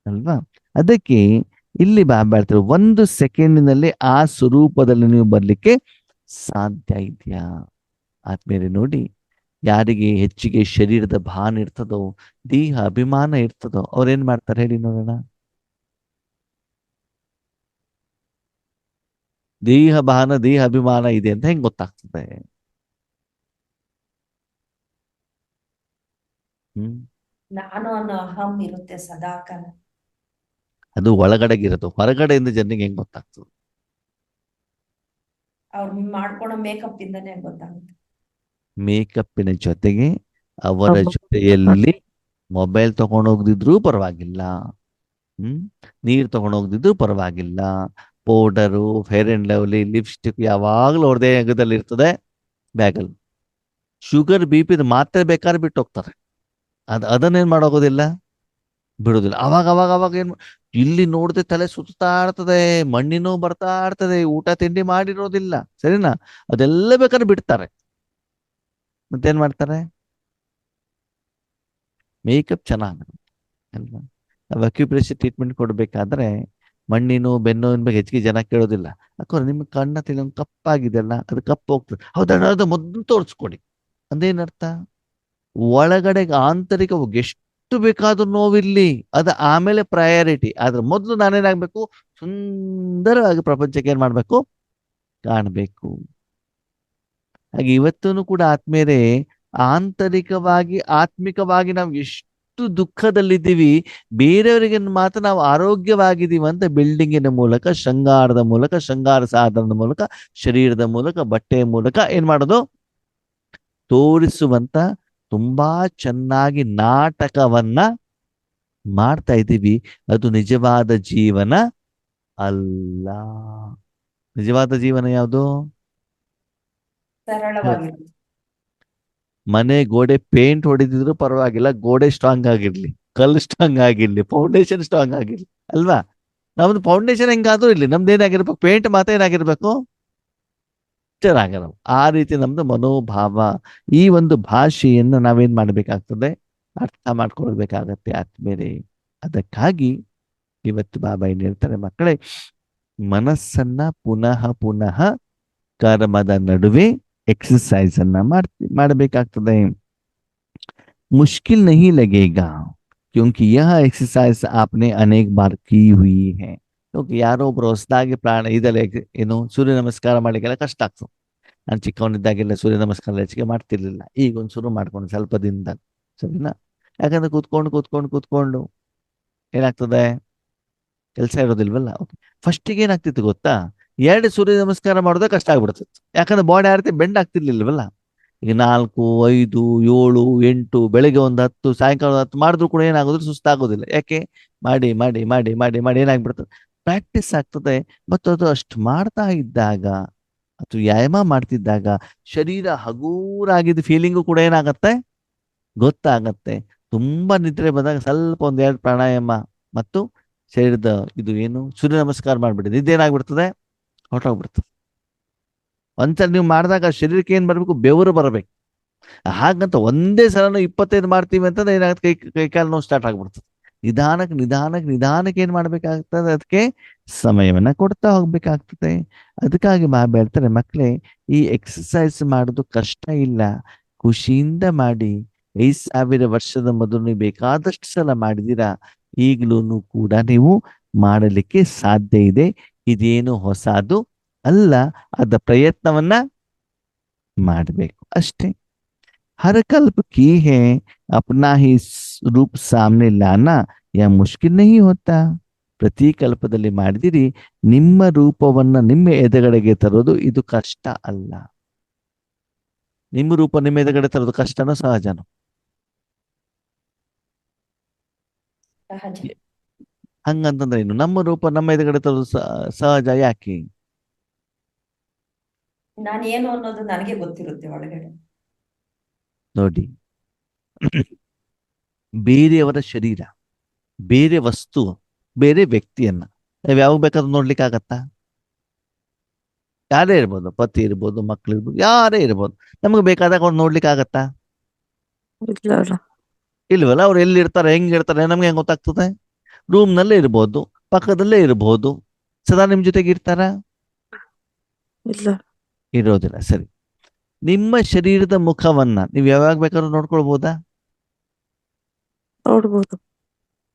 ಅಲ್ವಾ. ಅದಕ್ಕೆ ಇಲ್ಲಿ ಬಾಬಾ ಹೇಳ್ತಾರೆ, 1 ಸೆಕೆಂಡಿನಲ್ಲಿ ಆ ಸ್ವರೂಪದಲ್ಲಿ ನೀವು ಬರ್ಲಿಕ್ಕೆ ಸಾಧ್ಯ ಇದೆಯಾ? ಆದ್ಮೇಲೆ ನೋಡಿ, ಯಾರಿಗೆ ಹೆಚ್ಚಿಗೆ ಶರೀರದ ಭಾನ ಇರ್ತದೋ, ದೇಹ ಅಭಿಮಾನ ಇರ್ತದೋ, ಅವ್ರೇನ್ ಮಾಡ್ತಾರೆ ಹೇಳಿ ನೋಡೋಣ. ದೇಹ ಭಾನ ದೇಹ ಅಭಿಮಾನ ಇದೆ ಅಂತ ಹೆಂಗ್ ಗೊತ್ತಾಗ್ತದೆ? ನಾನು ಅನ್ನೋ ಅಹಂ ಇರುತ್ತೆ ಸದಾಕಾಲ. ಅದು ಒಳಗಡೆಗಿರೋದು, ಹೊರಗಡೆಯಿಂದ ಜನರಿಗೆ ಹೆಂಗ್ ಗೊತ್ತಾಗ್ತದೆ? ಅವ್ರು ಮಾಡ್ಕೊಳೋ ಮೇಕಪ್ ಇಂದಾನೆ ಗೊತ್ತಾಗುತ್ತೆ. ಮೇಕಪ್ಪಿನ ಜೊತೆಗೆ ಅವರ ಜೊತೆಯಲ್ಲಿ ಮೊಬೈಲ್ ತಗೊಂಡೋಗ್ದಿದ್ರು ಪರವಾಗಿಲ್ಲ, ನೀರ್ ತಗೊಂಡೋಗ್ದಿದ್ರು ಪರವಾಗಿಲ್ಲ, powder, fair and lovely, lipstick ಯಾವಾಗ್ಲೂ ಅವ್ರದೇ ಅಗದಲ್ಲಿ ಇರ್ತದೆ ಬ್ಯಾಗಲ್ಲಿ. ಶುಗರ್ BP ಮಾತ್ರೆ ಬೇಕಾದ್ರೆ ಬಿಟ್ಟು ಹೋಗ್ತಾರೆ, ಅದನ್ನೇನ್ ಮಾಡೋಗೋದಿಲ್ಲ, ಬಿಡೋದಿಲ್ಲ. ಅವಾಗ ಅವಾಗ ಅವಾಗ ಏನ್, ಇಲ್ಲಿ ನೋಡದೆ ತಲೆ ಸುತ್ತಾ ಇರ್ತದೆ, ಮಣ್ಣಿನೂ ಬರ್ತಾ ಇರ್ತದೆ, ಊಟ ತಿಂಡಿ ಮಾಡಿರೋದಿಲ್ಲ, ಸರಿನಾ? ಅದೆಲ್ಲ ಬೇಕಾದ್ರೆ ಬಿಡ್ತಾರೆ. ಮತ್ತೇನ್ ಮಾಡ್ತಾರೆ, ಮೇಕಪ್ ಚೆನ್ನಾಗಿ ಅಲ್ವಾ. ನಾವು ಅಕ್ಯುಪ್ರೆಷರ್ ಟ್ರೀಟ್ಮೆಂಟ್ ಕೊಡ್ಬೇಕಾದ್ರೆ ಮಣ್ಣಿನ ಬೆನ್ನು ಬಗ್ಗೆ ಹೆಚ್ಚಿಗೆ ಜನ ಕೇಳೋದಿಲ್ಲ. ಯಾಕಂದ್ರೆ ನಿಮ್ಮ ಕಣ್ಣ ಒಂದು ಕಪ್ಪಾಗಿದೆಯಲ್ಲ, ಅದು ಕಪ್ಪು ಹೋಗ್ತದೆ. ಹೌದಾ, ಮೊದಲು ತೋರಿಸ್ಕೊಡಿ. ಅಂದೇನರ್ಥ, ಒಳಗಡೆ ಆಂತರಿಕವಾಗಿ ಎಷ್ಟು ಬೇಕಾದ್ರೂ ನೋವಿರ್ಲಿ, ಅದು ಆಮೇಲೆ ಪ್ರಯಾರಿಟಿ. ಆದ್ರೆ ಮೊದಲು ನಾನೇನಾಗ್ಬೇಕು, ಸುಂದರವಾಗಿ ಪ್ರಪಂಚಕ್ಕೆ ಏನ್ ಮಾಡ್ಬೇಕು, ಕಾಣಬೇಕು. ಹಾಗೆ ಇವತ್ತೂ ಕೂಡ ಆತ್ಮೇಲೆ ಆಂತರಿಕವಾಗಿ ಆತ್ಮಿಕವಾಗಿ ನಾವು ಎಷ್ಟು ದುಃಖದಲ್ಲಿದ್ದೀವಿ, ಬೇರೆಯವರಿಗೆ ಮಾತ್ರ ನಾವು ಆರೋಗ್ಯವಾಗಿದ್ದೀವಿ ಅಂತ ಬಿಲ್ಡಿಂಗಿನ ಮೂಲಕ, ಶೃಂಗಾರದ ಮೂಲಕ, ಶೃಂಗಾರ ಸಾಧನದ ಮೂಲಕ, ಶರೀರದ ಮೂಲಕ, ಬಟ್ಟೆಯ ಮೂಲಕ ಏನ್ ಮಾಡೋದು, ತೋರಿಸುವಂತ ತುಂಬಾ ಚೆನ್ನಾಗಿ ನಾಟಕವನ್ನ ಮಾಡ್ತಾ ಇದ್ದೀವಿ. ಅದು ನಿಜವಾದ ಜೀವನ ಅಲ್ಲ. ನಿಜವಾದ ಜೀವನ ಯಾವುದು? ಸರಳವಾಗಿರುತ್ತೆ. ಮನೆ ಗೋಡೆ ಪೇಂಟ್ ಹೊಡೆದಿದ್ರು ಪರವಾಗಿಲ್ಲ, ಗೋಡೆ ಸ್ಟ್ರಾಂಗ್ ಆಗಿರ್ಲಿ, ಕಲ್ಲು ಸ್ಟ್ರಾಂಗ್ ಆಗಿರ್ಲಿ, ಫೌಂಡೇಶನ್ ಸ್ಟ್ರಾಂಗ್ ಆಗಿರ್ಲಿ ಅಲ್ವಾ. ನಮ್ದು ಫೌಂಡೇಶನ್ ಹೆಂಗಾದ್ರೂ ಇರ್ಲಿ, ನಮ್ದು ಏನಾಗಿರ್ಬೇಕು, ಪೇಂಟ್ ಮಾತ್ರ ಏನಾಗಿರ್ಬೇಕು, ಚೆನ್ನಾಗಿರೋ. ಆ ರೀತಿ ನಮ್ದು ಮನೋಭಾವ. ಈ ಒಂದು ಭಾಷೆಯನ್ನು ನಾವೇನ್ ಮಾಡ್ಬೇಕಾಗ್ತದೆ, ಅರ್ಥ ಮಾಡ್ಕೊಳ್ಬೇಕಾಗತ್ತೆ ಆದ್ಮೇಲೆ. ಅದಕ್ಕಾಗಿ ಇವತ್ತು ಬಾಬಾ ಏನ್ ಹೇಳ್ತಾರೆ, ಮಕ್ಕಳೇ, ಮನಸ್ಸನ್ನ ಪುನಃ ಪುನಃ ಕರ್ಮದ ನಡುವೆ एक्सरसाइज ಮಾಡಬೇಕಾಗ್ತದೆ. मुश्किल नहीं लगेगा क्योंकि यह एक्सरसाइज आपने अनेक बार की हुई है. क्योंकि ಯಾರೋ ಒಬ್ರು ಹೊಸದಾಗಿ ಪ್ರಾಣ ಇದೆಲ್ಲ ಏನು ಸೂರ್ಯ ನಮಸ್ಕಾರ ಮಾಡ್ಲಿಕ್ಕೆಲ್ಲ ಕಷ್ಟ ಆಗ್ತದೆ. ನಾನು ಚಿಕ್ಕವನಿದ್ದಾಗೆಲ್ಲ ಸೂರ್ಯ ನಮಸ್ಕಾರ ಹೆಚ್ಚಿಗೆ ಮಾಡ್ತಿರ್ಲಿಲ್ಲ. ಈಗ ಒಂದು ಶುರು ಮಾಡ್ಕೊಂಡು ಸ್ವಲ್ಪ ದಿನದ, ಸರಿನಾ? ಯಾಕಂದ್ರೆ ಕೂತ್ಕೊಂಡು ಏನಾಗ್ತದೆ, ಕೆಲಸ ಇರೋದಿಲ್ವಲ್ಲ. ಫಸ್ಟಿಗೆ ಏನಾಗ್ತಿತ್ತು ಗೊತ್ತಾ, 2 ಸೂರ್ಯ ನಮಸ್ಕಾರ ಮಾಡೋದೇ ಕಷ್ಟ ಆಗ್ಬಿಡ್ತಿತ್ತು. ಯಾಕಂದ್ರೆ ಬಾಡಿ ಆ ರೀತಿ ಬೆಂಡ್ ಆಗ್ತಿರ್ಲಿಲ್ವಲ್ಲ. ಈಗ 4, 5, 7, 8 ಬೆಳಿಗ್ಗೆ 10, ಸಾಯಂಕಾಲ 10 ಮಾಡಿದ್ರು ಕೂಡ ಏನಾಗೋದಿಲ್ಲ, ಸುಸ್ತಾಗೋದಿಲ್ಲ. ಯಾಕೆ, ಮಾಡಿ ಮಾಡಿ ಮಾಡಿ ಮಾಡಿ ಮಾಡಿ ಏನಾಗ್ಬಿಡ್ತದೆ, ಪ್ರಾಕ್ಟೀಸ್ ಆಗ್ತದೆ. ಮತ್ತು ಅದು ಅಷ್ಟು ಮಾಡ್ತಾ ಇದ್ದಾಗ ಅಥವಾ ವ್ಯಾಯಾಮ ಮಾಡ್ತಿದ್ದಾಗ ಶರೀರ ಹಗೂರಾಗಿದ್ದ ಫೀಲಿಂಗು ಕೂಡ ಏನಾಗತ್ತೆ ಗೊತ್ತಾಗತ್ತೆ. ತುಂಬಾ ನಿದ್ರೆ ಬಂದಾಗ ಸ್ವಲ್ಪ ಒಂದೆರಡು ಪ್ರಾಣಾಯಾಮ ಮತ್ತು ಶರೀರದ ಇದು ಏನು ಸೂರ್ಯ ನಮಸ್ಕಾರ ಮಾಡ್ಬಿಡಿ, ನಿದ್ದೆ ಏನಾಗ್ಬಿಡ್ತದೆ, ಹೊರಟೋಗ್ಬಿಡ್ತದೆ. ಒಂದ್ಸಲ ನೀವು ಮಾಡಿದಾಗ ಶರೀರಕ್ಕೆ ಏನ್ ಬರ್ಬೇಕು, ಬೆವರು ಬರಬೇಕು. ಹಾಗಂತ ಒಂದೇ ಸಲ 25 ಮಾಡ್ತೀವಿ ಅಂತಂದ್ರೆ ಏನಾಗುತ್ತೆ, ಕೈ ಕಾಲು ನೋವು ಸ್ಟಾರ್ಟ್ ಆಗ್ಬಿಡ್ತದೆ. ನಿಧಾನಕ್ಕೆ ಏನ್ ಮಾಡ್ಬೇಕಾಗ್ತದೆ, ಅದಕ್ಕೆ ಸಮಯವನ್ನ ಕೊಡ್ತಾ ಹೋಗ್ಬೇಕಾಗ್ತದೆ. ಅದಕ್ಕಾಗಿ ಹೇಳ್ತಾರೆ, ಮಕ್ಕಳೇ ಈ ಎಕ್ಸಸೈಸ್ ಮಾಡೋದು ಕಷ್ಟ ಇಲ್ಲ, ಖುಷಿಯಿಂದ ಮಾಡಿ. 5,000 ವರ್ಷದ ಮೊದಲು ನೀವು ಬೇಕಾದಷ್ಟು ಸಲ ಮಾಡಿದಿರಾ, ಈಗಲೂ ಕೂಡ ನೀವು ಮಾಡಲಿಕ್ಕೆ ಸಾಧ್ಯ ಇದೆ. ಇದೇನು ಹೊಸದು ಅಲ್ಲ, ಅದ ಪ್ರಯತ್ನವನ್ನ ಮಾಡಬೇಕು ಅಷ್ಟೇ. हर कल्प की है अपना ही रूप सामने लाना या मुश्किल नहीं होता. ಪ್ರತಿ ಕಲ್ಪದಲ್ಲಿ ಮಾಡಿದಿರಿ, ನಿಮ್ಮ ರೂಪವನ್ನ ನಿಮ್ಮ ಎದುರುಗಡೆಗೆ ತರೋದು ಇದು ಕಷ್ಟ ಅಲ್ಲ. ನಿಮ್ಮ ರೂಪ ನಿಮ್ಮ ಎದುರುಗಡೆ ತರೋದು ಕಷ್ಟನೋ ಸಹಜನೋ? ಸಹಜ. ಹಂಗಂತಂದ್ರೆ ಇನ್ನು ನಮ್ಮ ರೂಪ ನಮ್ಮ ಎದುರುಗಡೆ ತರೋದು ಸಹಜ ಯಾಕೆ? ನಾನು ಏನು ಅನ್ನೋದು ನನಗೆ ಗೊತ್ತಿರುತ್ತೆ ಒಳಗಡೆ. ನೋಡಿ, ಬೇರೆಯವರ ಶರೀರ, ಬೇರೆ ವಸ್ತು, ಬೇರೆ ವ್ಯಕ್ತಿಯನ್ನ ನಾವ್ ಯಾವಾಗ ಬೇಕಾದ್ರೂ ನೋಡ್ಲಿಕ್ಕೆ ಆಗತ್ತಾ? ಯಾರೇ ಇರ್ಬೋದು, ಪತಿ ಇರ್ಬೋದು, ಮಕ್ಳು ಇರ್ಬೋದು, ಯಾರೇ ಇರ್ಬೋದು, ನಮ್ಗೆ ಬೇಕಾದಾಗ ಅವ್ರು ನೋಡ್ಲಿಕ್ಕೆ ಆಗತ್ತಾ? ಇಲ್ಲ ಅಲ್ಲ. ಇಲ್ವಲ್ಲ. ಅವ್ರು ಎಲ್ಲಿರ್ತಾರೆ, ಹೆಂಗಿರ್ತಾರೆ ನಮ್ಗೆ ಹೆಂಗ್ ಗೊತ್ತಾಗ್ತದೆ? ರೂಮ್ನಲ್ಲೇ ಇರ್ಬೋದು, ಪಕ್ಕದಲ್ಲೇ ಇರ್ಬೋದು, ಸದಾ ನಿಮ್ ಜೊತೆಗೆ ಇರ್ತಾರ? ಇಲ್ಲ. ಇರೋದಿಲ್ಲ. ಸರಿ, ನಿಮ್ಮ ಶರೀರದ ಮುಖವನ್ನ ನೀವು ಯಾವಾಗ ಬೇಕಾದ್ರೂ ನೋಡ್ಕೊಳ್ಬೋದಾ? ನೋಡ್ಬೋದು.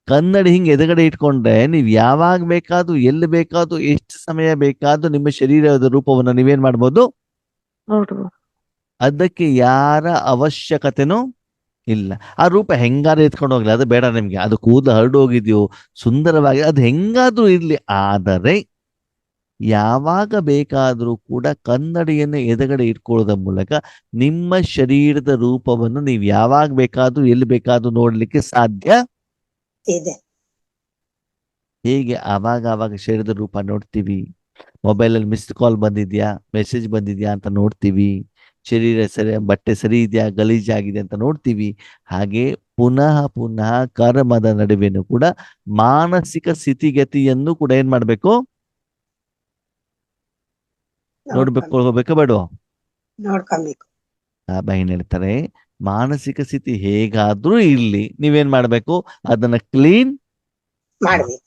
ಕನ್ನಡಿ ಹಿಂಗೆ ಎದುರುಗಡೆ ಇಟ್ಕೊಂಡ್ರೆ ನೀವು ಯಾವಾಗ ಬೇಕಾದ್ರೂ, ಎಲ್ಲಿ ಬೇಕಾದ್ರೂ, ಎಷ್ಟು ಸಮಯ ಬೇಕಾದ್ರೂ ನಿಮ್ಮ ಶರೀರದ ರೂಪವನ್ನ ನೀವೇನ್ ಮಾಡ್ಬೋದು, ನೋಡ್ಬೋದು. ಅದಕ್ಕೆ ಯಾರ ಅವಶ್ಯಕತೆನೂ ಇಲ್ಲ. ಆ ರೂಪ ಹೆಂಗಾದ್ರೂ ಎತ್ಕೊಂಡು ಹೋಗ್ಲಿ, ಅದು ಬೇಡ ನಿಮ್ಗೆ. ಅದು ಕೂದಲು ಹರಡೋಗಿದ್ಯೋ, ಸುಂದರವಾಗಿ, ಅದು ಹೆಂಗಾದ್ರೂ ಇರ್ಲಿ. ಆದರೆ ಯಾವಾಗ ಬೇಕಾದ್ರೂ ಕೂಡ ಕನ್ನಡಿಯನ್ನು ಎದುರುಗಡೆ ಇಟ್ಕೊಳ್ಳೋದ್ರ ಮೂಲಕ ನಿಮ್ಮ ಶರೀರದ ರೂಪವನ್ನು ನೀವು ಯಾವಾಗ ಬೇಕಾದ್ರೂ ಎಲ್ಲಿ ಬೇಕಾದ್ರೂ ನೋಡ್ಲಿಕ್ಕೆ ಸಾಧ್ಯ ಇದೆ. ಹೇಗೆ ಆವಾಗ ಶರೀರದ ರೂಪ ನೋಡ್ತೀವಿ, ಮೊಬೈಲಲ್ಲಿ ಮಿಸ್ಡ್ ಕಾಲ್ ಬಂದಿದ್ಯಾ, ಮೆಸೇಜ್ ಬಂದಿದ್ಯಾ ಅಂತ ನೋಡ್ತೀವಿ, ಶರೀರ ಸರಿ, ಬಟ್ಟೆ ಸರಿ ಇದೆಯಾ, ಗಲೀಜಾಗಿದೆ ಅಂತ ನೋಡ್ತೀವಿ. ಹಾಗೆ ಪುನಃ ಕರ್ಮದ ನಡುವೆನೂ ಕೂಡ ಮಾನಸಿಕ ಸ್ಥಿತಿಗತಿಯನ್ನು ಕೂಡ ಏನ್ ಮಾಡ್ಬೇಕು, ಹೋಗ್ಬೇಕಾ ಬೇಡವಾ? ನೋಡ್ಕೊಬೇಕು. ಆ ಬಹಿನ್ ಹೇಳ್ತಾರೆ, ಮಾನಸಿಕ ಸ್ಥಿತಿ ಹೇಗಾದ್ರೂ ಇರ್ಲಿ, ನೀವೇನ್ ಮಾಡ್ಬೇಕು, ಅದನ್ನ ಕ್ಲೀನ್ ಮಾಡ್ಬೇಕು.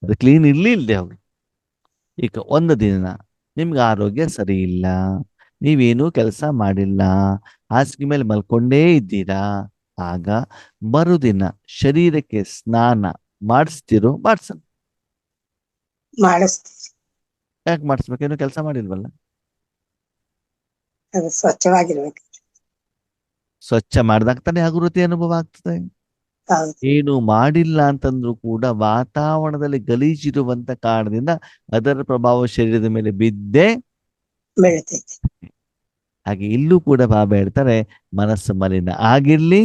ಅದು ಕ್ಲೀನ್ ಇರ್ಲಿ, ಇಲ್ಲದೆ ಹೋಗಿ. ಈಗ ಒಂದು ದಿನ ನಿಮ್ಗೆ ಆರೋಗ್ಯ ಸರಿ ಇಲ್ಲ, ನೀವೇನೂ ಕೆಲಸ ಮಾಡಿಲ್ಲ, ಹಾಸಿಗೆ ಮೇಲೆ ಮಲ್ಕೊಂಡೇ ಇದ್ದೀರಾ, ಆಗ ಮರುದಿನ ಶರೀರಕ್ಕೆ ಸ್ನಾನ ಮಾಡಿಸ್ತಿರೋ? ಮಾಡಿಸ್ತೀವಿ. ಯಾಕೆ ಮಾಡಿಸ್ಬೇಕು? ಏನೋ ಕೆಲಸ ಮಾಡಿಲ್ವಲ್ಲ. ಅದು ಸ್ವಚ್ಛವಾಗಿರ್ಬೇಕು. ಸ್ವಚ್ಛ ಮಾಡಿದಾಗ ತಾನೇ ಹಗುರತೆ ಅನುಭವ ಆಗ್ತದೆ. ಹೌದು. ಏನು ಮಾಡಿಲ್ಲ ಅಂತಂದ್ರೂ ಕೂಡ ವಾತಾವರಣದಲ್ಲಿ ಗಲೀಜಿರುವಂತ ಕಾರಣದಿಂದ ಅದರ ಪ್ರಭಾವ ಶರೀರದ ಮೇಲೆ ಬಿದ್ದೇ ಬೀಳ್ತೈತೆ. ಹಾಗೆ ಇಲ್ಲೂ ಕೂಡ ಬಾಬಾ ಹೇಳ್ತಾರೆ, ಮನಸ್ಸು ಮಲಿನ ಆಗಿರ್ಲಿ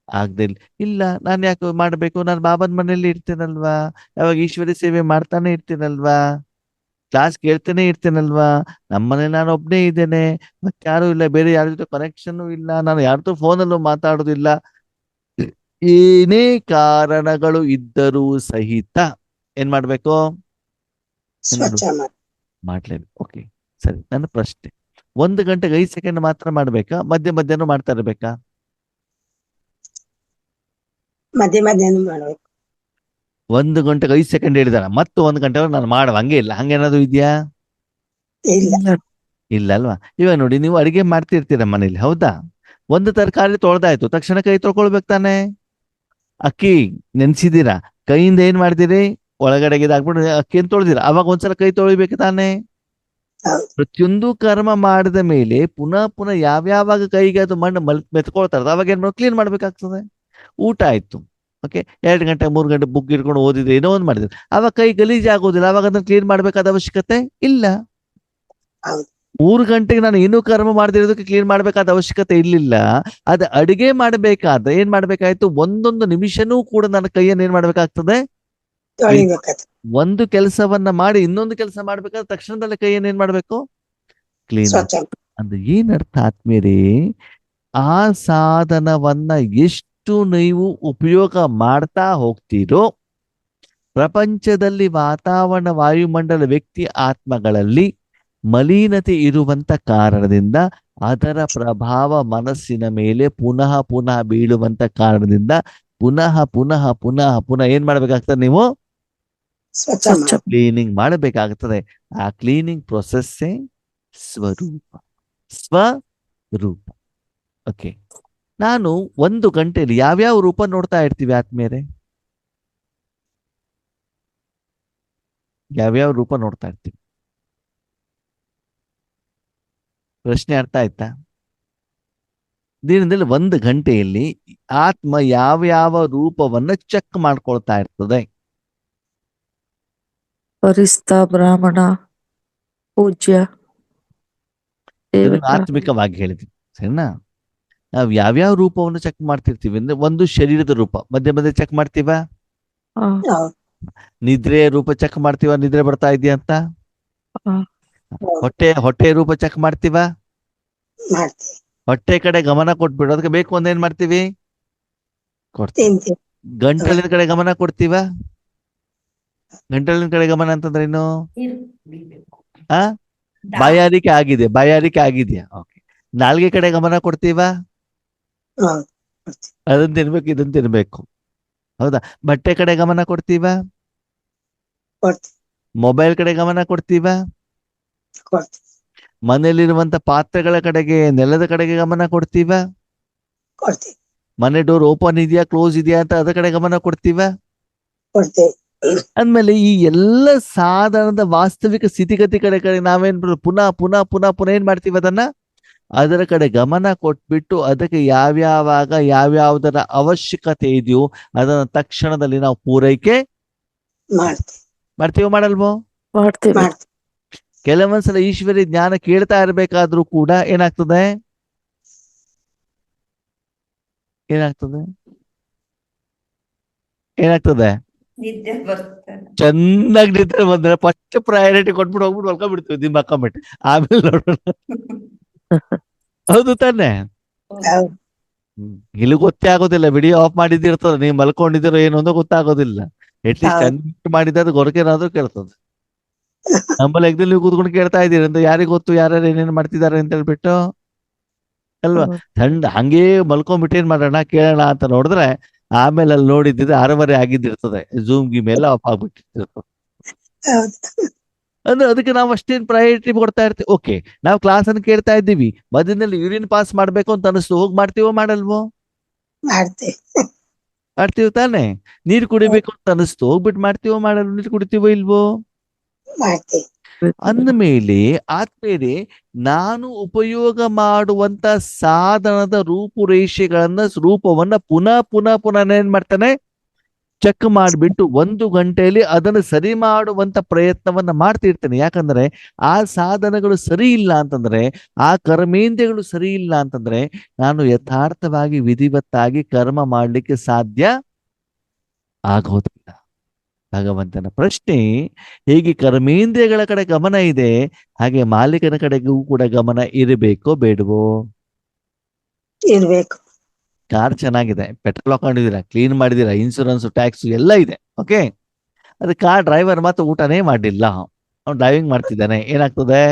ಆಗ್ದಿರ್ಲಿ, ಇಲ್ಲ ನಾನು ಯಾಕೆ ಮಾಡ್ಬೇಕು, ನಾನು ಬಾಬಾನ ಮನೆಯಲ್ಲಿ ಇರ್ತೇನಲ್ವಾ, ಯಾವಾಗ ಈಶ್ವರಿ ಸೇವೆ ಮಾಡ್ತಾನೆ ಇರ್ತೀನಲ್ವಾ, ಕ್ಲಾಸ್ ಕೇಳ್ತಾನೆ ಇರ್ತೀನಲ್ವಾ, ನಮ್ಮನೆ ನಾನು ಒಬ್ನೇ ಇದ್ದೇನೆ, ಮತ್ತೆ ಯಾರು ಇಲ್ಲ, ಬೇರೆ ಯಾರ ಜೊತೆ ಕನೆಕ್ಷನ್ ಇಲ್ಲ, ನಾನು ಯಾರ್ದು ಫೋನಲ್ಲೂ ಮಾತಾಡೋದಿಲ್ಲ, ಏನೇ ಕಾರಣಗಳು ಇದ್ದರೂ ಸಹಿತ ಏನ್ ಮಾಡ್ಬೇಕು, ಸ್ವಚ್ಛ ಮಾಡ್ಲೇಬೇಕು. ಓಕೆ, ಸರಿ. ನನ್ನ ಪ್ರಶ್ನೆ, 1 ಗಂಟೆಗೆ 5 ಸೆಕೆಂಡ್ ಮಾತ್ರ ಮಾಡ್ಬೇಕಾ, ಮಧ್ಯನೂ ಮಾಡ್ತಾ ಇರ್ಬೇಕಾ? ಮಧ್ಯೆ ಮಾಡ್ಬೇಕು. 1 ಗಂಟೆಗೆ 5 ಸೆಕೆಂಡ್ ಹೇಳಿದಾರ, ಮತ್ತೆ 1 ಗಂಟೆ ನಾನು ಮಾಡುವ ಹಂಗೆ ಇಲ್ಲ, ಹಂಗೇನಾದ್ರು ಇದೆಯಾ? ಇಲ್ಲ. ಇಲ್ಲ ಅಲ್ವಾ? ಇವಾಗ ನೋಡಿ, ನೀವು ಅಡಿಗೆ ಮಾಡ್ತಿರ್ತೀರ ಮನೇಲಿ, ಹೌದಾ? ಒಂದು ತರಕಾರಿ ತೊಳ್ದಾಯ್ತು, ತಕ್ಷಣ ಕೈ ತೊಳ್ಕೊಳ್ಬೇಕು ತಾನೆ. ಅಕ್ಕಿ ನೆನ್ಸಿದ್ದೀರಾ, ಕೈಯಿಂದ ಏನ್ ಮಾಡ್ತೀರಿ, ಒಳಗಡೆಗೆ ಹಾಕ್ಬಿಟ್ಟು ಅಕ್ಕಿಯನ್ನು ತೊಳೆದಿರ, ಅವಾಗ ಒಂದ್ಸಲ ಕೈ ತೊಳಿಬೇಕು ತಾನೆ. ಪ್ರತಿಯೊಂದು ಕರ್ಮ ಮಾಡಿದ ಮೇಲೆ ಪುನಃ ಯಾವ್ಯಾವಾಗ ಕೈಗೆ ಅದು ಮಣ್ಣು ಮೆತ್ಕೊಳ್ತಾರ, ಅವಾಗ ಏನ್ ಮಾಡೋದು, ಕ್ಲೀನ್ ಮಾಡ್ಬೇಕಾಗ್ತದೆ. ಊಟ ಆಯ್ತು, ಓಕೆ, 2 ಗಂಟೆ 3 ಗಂಟೆ ಬುಕ್ ಇಟ್ಕೊಂಡು ಓದಿದ್ರೆ, ಏನೋ ಒಂದು ಮಾಡಿದ್ರೆ, ಅವಾಗ ಕೈ ಗಲೀಜ್ ಆಗೋದಿಲ್ಲ, ಅವಾಗ ಅದನ್ನ ಕ್ಲೀನ್ ಮಾಡ್ಬೇಕಾದ ಅವಶ್ಯಕತೆ ಇಲ್ಲ. 3 ಗಂಟೆಗೆ ನಾನು ಏನೂ ಕರ್ಮ ಮಾಡದಿರೋದಕ್ಕೆ ಕ್ಲೀನ್ ಮಾಡ್ಬೇಕಾದ ಅವಶ್ಯಕತೆ ಇರ್ಲಿಲ್ಲ. ಅದು ಅಡಿಗೆ ಮಾಡ್ಬೇಕಾದ್ರೆ ಏನ್ ಮಾಡ್ಬೇಕಾಯ್ತು, ಒಂದೊಂದು ನಿಮಿಷನೂ ಕೂಡ ನನ್ನ ಕೈಯನ್ನು ಏನ್ ಮಾಡ್ಬೇಕಾಗ್ತದೆ, ಒಂದು ಕೆಲಸವನ್ನ ಮಾಡಿ ಇನ್ನೊಂದು ಕೆಲಸ ಮಾಡ್ಬೇಕಾದ್ರೆ ತಕ್ಷಣದಲ್ಲೇ ಕೈಯನ್ನು ಏನ್ ಮಾಡ್ಬೇಕು, ಕ್ಲೀನ್ ಸ್ವಚ್ಛ ಅಂದ್ರೆ ಏನರ್ಥ ಆತ್ಮೀಯರೇ, ಆ ಸಾಧನವನ್ನ ಎಷ್ಟು ನೀವು ಉಪಯೋಗ ಮಾಡ್ತಾ ಹೋಗ್ತೀರೋ, ಪ್ರಪಂಚದಲ್ಲಿ ವಾತಾವರಣ, ವಾಯುಮಂಡಲ, ವ್ಯಕ್ತಿ ಆತ್ಮಗಳಲ್ಲಿ ಮಲಿನತೆ ಇರುವಂತ ಕಾರಣದಿಂದ ಅದರ ಪ್ರಭಾವ ಮನಸ್ಸಿನ ಮೇಲೆ ಪುನಃ ಪುನಃ ಬೀಳುವಂತ ಕಾರಣದಿಂದ ಪುನಃ ಪುನಃ ಪುನಃ ಪುನಃ ಏನ್ ಮಾಡ್ಬೇಕಾಗ್ತದೆ, ನೀವು ಸ್ವಚ್ಛ ಸ್ವಚ್ಛ ಮಾಡಿ ಕ್ಲೀನಿಂಗ್ ಮಾಡಬೇಕಾಗ್ತದೆ. ಆ ಕ್ಲೀನಿಂಗ್ ಪ್ರೊಸೆಸ್ಸೇ ಸ್ವರೂಪ. ಸ್ವರೂಪ. ಓಕೆ, ನಾನು 1 ಗಂಟೆಯಲ್ಲಿ ಯಾವ್ಯಾವ ರೂಪ ನೋಡ್ತಾ ಇರ್ತೀವಿ ಆತ್ಮೀಯರೇ? ಯಾವ್ಯಾವ ರೂಪ ನೋಡ್ತಾ ಇರ್ತೀವಿ? ಪ್ರಶ್ನೆ ಅರ್ಥ ಆಯ್ತಾ? ದಿನದಲ್ಲಿ 1 ಗಂಟೆಯಲ್ಲಿ ಆತ್ಮ ಯಾವ್ಯಾವ ರೂಪವನ್ನ ಚೆಕ್ ಮಾಡ್ಕೊಳ್ತಾ ಇರ್ತದೆ? ವರಿಷ್ಠ, ಬ್ರಾಹ್ಮಣ, ಪೂಜ್ಯ, ಇದನ್ನು ಸೇವಕ. ಆತ್ಮಿಕವಾಗಿ ಹೇಳಿದ್ವಿ, ಸರಿನಾ? ನಾವು ಯಾವ್ಯಾವ ರೂಪವನ್ನು ಚೆಕ್ ಮಾಡ್ತಿರ್ತೀವಿ ಅಂದ್ರೆ, ಒಂದು ಶರೀರದ ರೂಪ ಮಧ್ಯೆ ಮಧ್ಯೆ ಚೆಕ್ ಮಾಡ್ತೀವ, ಹಾ, ಹೌದು ನಿದ್ರೆಯ ರೂಪ ಚೆಕ್ ಮಾಡ್ತೀವ, ನಿದ್ರೆ ಬರ್ತಾ ಇದೆಯಾ ಅಂತ. ಹಾ, ಹೊಟ್ಟೆ ರೂಪ ಚೆಕ್ ಮಾಡ್ತೀವ, ಮಾಡ್ತೀವಿ ಹೊಟ್ಟೆ ಕಡೆ ಗಮನ ಕೊಟ್ಬಿಡು, ಅದಕ್ಕೆ ಬೇಕು ಒಂದೇನ್ ಮಾಡ್ತೀವಿ, ಕೊಡ್ತೀವಿ. ತಿಂತೀವಿ ಗಂಟಲಿನ ಕಡೆ ಗಮನ ಕೊಡ್ತೀವ. ಗಂಟಲಿನ ಕಡೆ ಗಮನ ಅಂತಂದ್ರೆ ಏನು? ನೀರು ಕುಡಿಬೇಕು. ಆ ಬಾಯಾರಿಕೆ ಆಗಿದೆಯಾ? ಓಕೆ. ನಾಲ್ಗೆ ಕಡೆ ಗಮನ ಕೊಡ್ತೀವ, ಹೌದು ಕೊಡ್ತೀವಿ ಅದನ್ನ ತಿನ್ಬೇಕು ಇದನ್ನ ತಿನ್ಬೇಕು, ಹೌದಾ? ಬಟ್ಟೆ ಕಡೆ ಗಮನ ಕೊಡ್ತೀವ, ಕೊಡ್ತೀವಿ ಮೊಬೈಲ್ ಕಡೆ ಗಮನ ಕೊಡ್ತೀವ, ಕೊಡ್ತೀವಿ ಮನೆಯಲ್ಲಿರುವಂತ ಪಾತ್ರೆಗಳ ಕಡೆಗೆ, ನೆಲದ ಕಡೆಗೆ ಗಮನ ಕೊಡ್ತೀವ, ಕೊಡ್ತೀವಿ ಮನೆ ಡೋರ್ ಓಪನ್ ಇದೆಯಾ ಕ್ಲೋಸ್ ಇದೆಯಾ ಅಂತ ಅದ್ರ ಕಡೆ ಗಮನ ಕೊಡ್ತೀವ. ಕೊಡ್ತೀವಿ ಅಂದ್ಮೇಲೆ ಈ ಎಲ್ಲ ಸಾಧನದ ವಾಸ್ತವಿಕ ಸ್ಥಿತಿಗತಿ ಕಡೆ ನಾವೇನ್ ಪುನಃ ಪುನಃ ಪುನಃ ಪುನಃ ಏನ್ ಮಾಡ್ತೀವಿ, ಅದರ ಕಡೆ ಗಮನ ಕೊಟ್ಬಿಟ್ಟು ಅದಕ್ಕೆ ಯಾವ್ಯಾವಾಗ ಯಾವ್ಯಾವುದರ ಅವಶ್ಯಕತೆ ಇದೆಯೋ ಅದನ್ನ ತಕ್ಷಣದಲ್ಲಿ ನಾವು ಪೂರೈಕೆ ಮಾಡ್ತೀವೋ ಮಾಡಲ್ವೋ? ಮಾಡ್ತೀವಿ. ಮಾಡ್ತೀವಿ ಕೆಲವೊಂದ್ಸಲ ಈಶ್ವರಿ ಜ್ಞಾನ ಕೇಳ್ತಾ ಇರ್ಬೇಕಾದ್ರೂ ಕೂಡ ಏನಾಗ್ತದೆ ನಿದ್ದೆ ಬರ್ತದೆ. ಚೆನ್ನಾಗಿ ನಿದ್ರೆ ಬಂದ್ರೆ ಫಸ್ಟ್ ಪ್ರಯಾರಿಟಿ ಕೊಟ್ಬಿಟ್ಟು ಹೋಗ್ಬಿಟ್ಟು ಹೊಲ್ಕೊಂಡ್ಬಿಡ್ತೀವಿ, ದಿಮ್ಮ ಹಾಕೊಂಡ್ಬಿಟ್ಟು, ಆಮೇಲೆ ನೋಡೋಣ. ಹೌದು ತಾನೆ? ಹೌದು ಇಲ್ಲಿ ಗೊತ್ತೇ ಆಗೋದಿಲ್ಲ, ವಿಡಿಯೋ ಆಫ್ ಮಾಡಿದಿರ್ತದ, ನೀವು ಮಲ್ಕೊಂಡಿದಿರೋ ಏನು ಅಂತ ಗೊತ್ತಾಗೋದಿಲ್ಲ. ಅಟ್ಲೀಸ್ಟ್ ಹೌದು. ಅನ್ಮ್ಯೂಟ್ ಮಾಡಿದ್ರೆ ಗೊರಕೆನಾದ್ರೂ ಕೇಳ್ತದೆ. ನಮ್ಮಲ್ಲಿ ಎಗ್ದಲ್ಲಿ ನೀವು ಕೂತ್ಕೊಂಡು ಕೇಳ್ತಾ ಇದ್ದೀರಿ ಅಂತ ಯಾರಿಗ್ ಗೊತ್ತು ಯಾರ್ಯಾರು ಏನೇನ್ ಮಾಡ್ತಿದ್ದಾರೆ ಅಂತ ಹೇಳ್ಬಿಟ್ಟು ಅಲ್ವಾ? ಹಂಗೇ ಮಲ್ಕೊಂಡ್ಬಿಟ್ಟು ಏನ್ ಮಾಡೋಣ ಕೇಳೋಣ ಅಂತ ನೋಡಿದ್ರೆ ಆಮೇಲೆ ಅಲ್ಲಿ ನೋಡಿದ್ರೆ 6:30 ಆಗಿದ್ದಿರ್ತದೆ, ಝೂಮ್ ಗೀಮ್ ಎಲ್ಲ ಆಫ್ ಆಗ್ಬಿಟ್ಟಿರ್ತದೆ. ಹೌದು ಅಂದ್ರೆ ಅದಕ್ಕೆ ನಾವು ಅಷ್ಟೇನ್ ಪ್ರಯಾರಿಟಿ ಕೊಡ್ತಾ ಇರ್ತೀವಿ. ಓಕೆ, ನಾವು ಕ್ಲಾಸ್ ಅನ್ನು ಕೇಳ್ತಾ ಇದ್ದೀವಿ, ಮಧ್ಯದಲ್ಲಿ ಯೂರಿನ್ ಪಾಸ್ ಮಾಡ್ಬೇಕು ಅಂತ ಅನಿಸ್ತು, ಹೋಗಿ ಮಾಡ್ತೀವೋ ಮಾಡಲ್ವೋ? ಮಾಡ್ತೀವಿ ತಾನೆ. ನೀರ್ ಕುಡಿಬೇಕು ಅಂತ ಅನಿಸ್ತು, ಹೋಗ್ಬಿಟ್ಟು ಮಾಡ್ತೀವೋ ಮಾಡಲ್ವೋ? ನೀರ್ ಕುಡಿತೀವೋ ಇಲ್ವೋ? ಮಾಡ್ತೀವಿ ಅಂದಮೇಲೆ ಆದ್ಮೇಲೆ ನಾನು ಉಪಯೋಗ ಮಾಡುವಂತ ಸಾಧನದ ರೂಪವನ್ನ ಪುನಃ ಪುನಃ ಪುನಃ ಏನ್ ಮಾಡ್ತಾನೆ, ಚೆಕ್ ಮಾಡಿಬಿಟ್ಟು 1 ಗಂಟೆಯಲ್ಲಿ ಅದನ್ನು ಸರಿ ಮಾಡುವಂತ ಪ್ರಯತ್ನವನ್ನ ಮಾಡ್ತಿರ್ತೇನೆ. ಯಾಕಂದ್ರೆ ಆ ಸಾಧನಗಳು ಸರಿ ಇಲ್ಲ ಅಂತಂದ್ರೆ, ಆ ಕರ್ಮೇಂದ್ರಿಯಗಳು ಸರಿ ಇಲ್ಲ ಅಂತಂದ್ರೆ ನಾನು ಯಥಾರ್ಥವಾಗಿ ವಿಧಿವತ್ತಾಗಿ ಕರ್ಮ ಮಾಡ್ಲಿಕ್ಕೆ ಸಾಧ್ಯ ಆಗೋದಿಲ್ಲ. ಭಗವಂತನ ಪ್ರಶ್ನೆ, ಹೇಗೆ ಕರ್ಮೇಂದ್ರಿಯಗಳ ಕಡೆ ಗಮನ ಇದೆ ಹಾಗೆ ಮಾಲೀಕನ ಕಡೆಗೂ ಕೂಡ ಗಮನ ಇರಬೇಕೋ ಬೇಡವೋ? ಇರ್ಬೇಕು ಕಾರ್ ಚೆನ್ನಾಗಿದೆ, ಪೆಟ್ರೋಲ್ ಹಾಕೊಂಡಿದ್ದೀರಾ, ಕ್ಲೀನ್ ಮಾಡಿದೀರಾ, ಇನ್ಶೂರೆನ್ಸ್ ಟ್ಯಾಕ್ಸ್ ಎಲ್ಲ ಇದೆ, ಓಕೆ. ಅದು ಕಾರ್ ಡ್ರೈವರ್ ಮಾತ್ರ ಊಟನೇ ಮಾಡಿಲ್ಲ, ಅವ್ನು ಡ್ರೈವಿಂಗ್ ಮಾಡ್ತಿದ್ದಾನೆ, ಏನಾಗ್ತದೆ?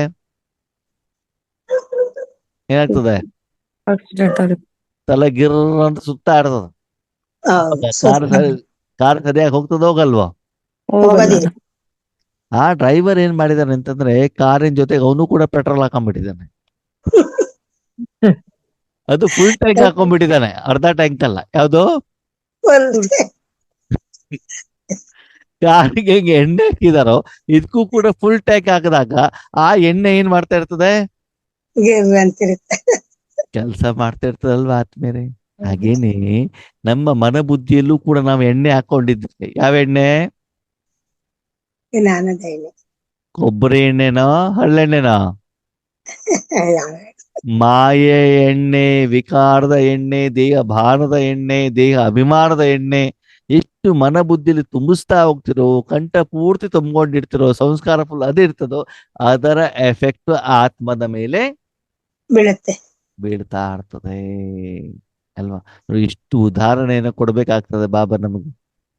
ಆಕ್ಸಿಡೆಂಟ್ ಆಗುತ್ತೆ. ತಲೆ ಗಿರ್ ಅಂತ ಸುತ್ತಾ ಇರ್ತದ. ಹೌದು ಕಾರ್ ಸರಿಯಾಗಿ ಹೋಗಲ್ವೋ? ಹೋಗೋದಿಲ್ಲ ಆ ಡ್ರೈವರ್ ಏನ್ ಮಾಡಿದಾನೆ ಅಂತಂದ್ರೆ ಕಾರಿನ ಜೊತೆಗೆ ಅವನು ಕೂಡ ಪೆಟ್ರೋಲ್ ಹಾಕೊಂಡ್ಬಿಟ್ಟಿದ್ದಾನೆ. ಅದು ಫುಲ್ ಟ್ಯಾಂಕ್ ಹಾಕೊಂಡ್ಬಿಟ್ಟಿದ್ದಾನೆ, ಅರ್ಧ ಟ್ಯಾಂಕ್ ಅಲ್ಲ. ಯಾವ್ದು? ಕಾರಿಗೆ ಹೆಂಗೆ ಎಣ್ಣೆ ಹಾಕಿದಾರೋ ಇದಕ್ಕೂ ಕೂಡ ಫುಲ್ ಟ್ಯಾಂಕ್ ಹಾಕಿದಾಗ ಆ ಎಣ್ಣೆ ಏನ್ ಮಾಡ್ತಾ ಇರ್ತದೆ, ಕೆಲಸ ಮಾಡ್ತಾ ಇರ್ತದಲ್ವಾ ಆದ್ಮೇಲೆ. ಹಾಗೇನೆ ನಮ್ಮ ಮನಬುದ್ಧಿಯಲ್ಲೂ ಕೂಡ ನಾವು ಎಣ್ಣೆ ಹಾಕೊಂಡಿದ್ರೆ, ಯಾವ ಎಣ್ಣೆ? ಕೊಬ್ಬರಿ ಎಣ್ಣೆನೋ ಹಳ್ಳೆಣ್ಣೆನೋ? ಮಾಯೆ ಎಣ್ಣೆ, ವಿಕಾರದ ಎಣ್ಣೆ, ದೇಹ ಭಾರದ ಎಣ್ಣೆ, ದೇಹ ಅಭಿಮಾನದ ಎಣ್ಣೆ, ಎಷ್ಟು ಮನ ಬುದ್ಧಿಲಿ ತುಂಬಿಸ್ತಾ ಹೋಗ್ತಿರೋ, ಕಂಠ ಪೂರ್ತಿ ತುಂಬಿಕೊಂಡಿರ್ತಿರೋ, ಸಂಸ್ಕಾರ ಫುಲ್ ಅದೇ ಇರ್ತದೋ, ಅದರ ಎಫೆಕ್ಟ್ ಆತ್ಮದ ಮೇಲೆ ಬೀಳುತ್ತೆ. ಬೀಳ್ತಾ ಇರ್ತದೆ ಅಲ್ವಾ. ನೋಡಿ, ಇಷ್ಟು ಉದಾಹರಣೆಯನ್ನು ಕೊಡ್ಬೇಕಾಗ್ತದೆ ಬಾಬಾ ನಮಗೆ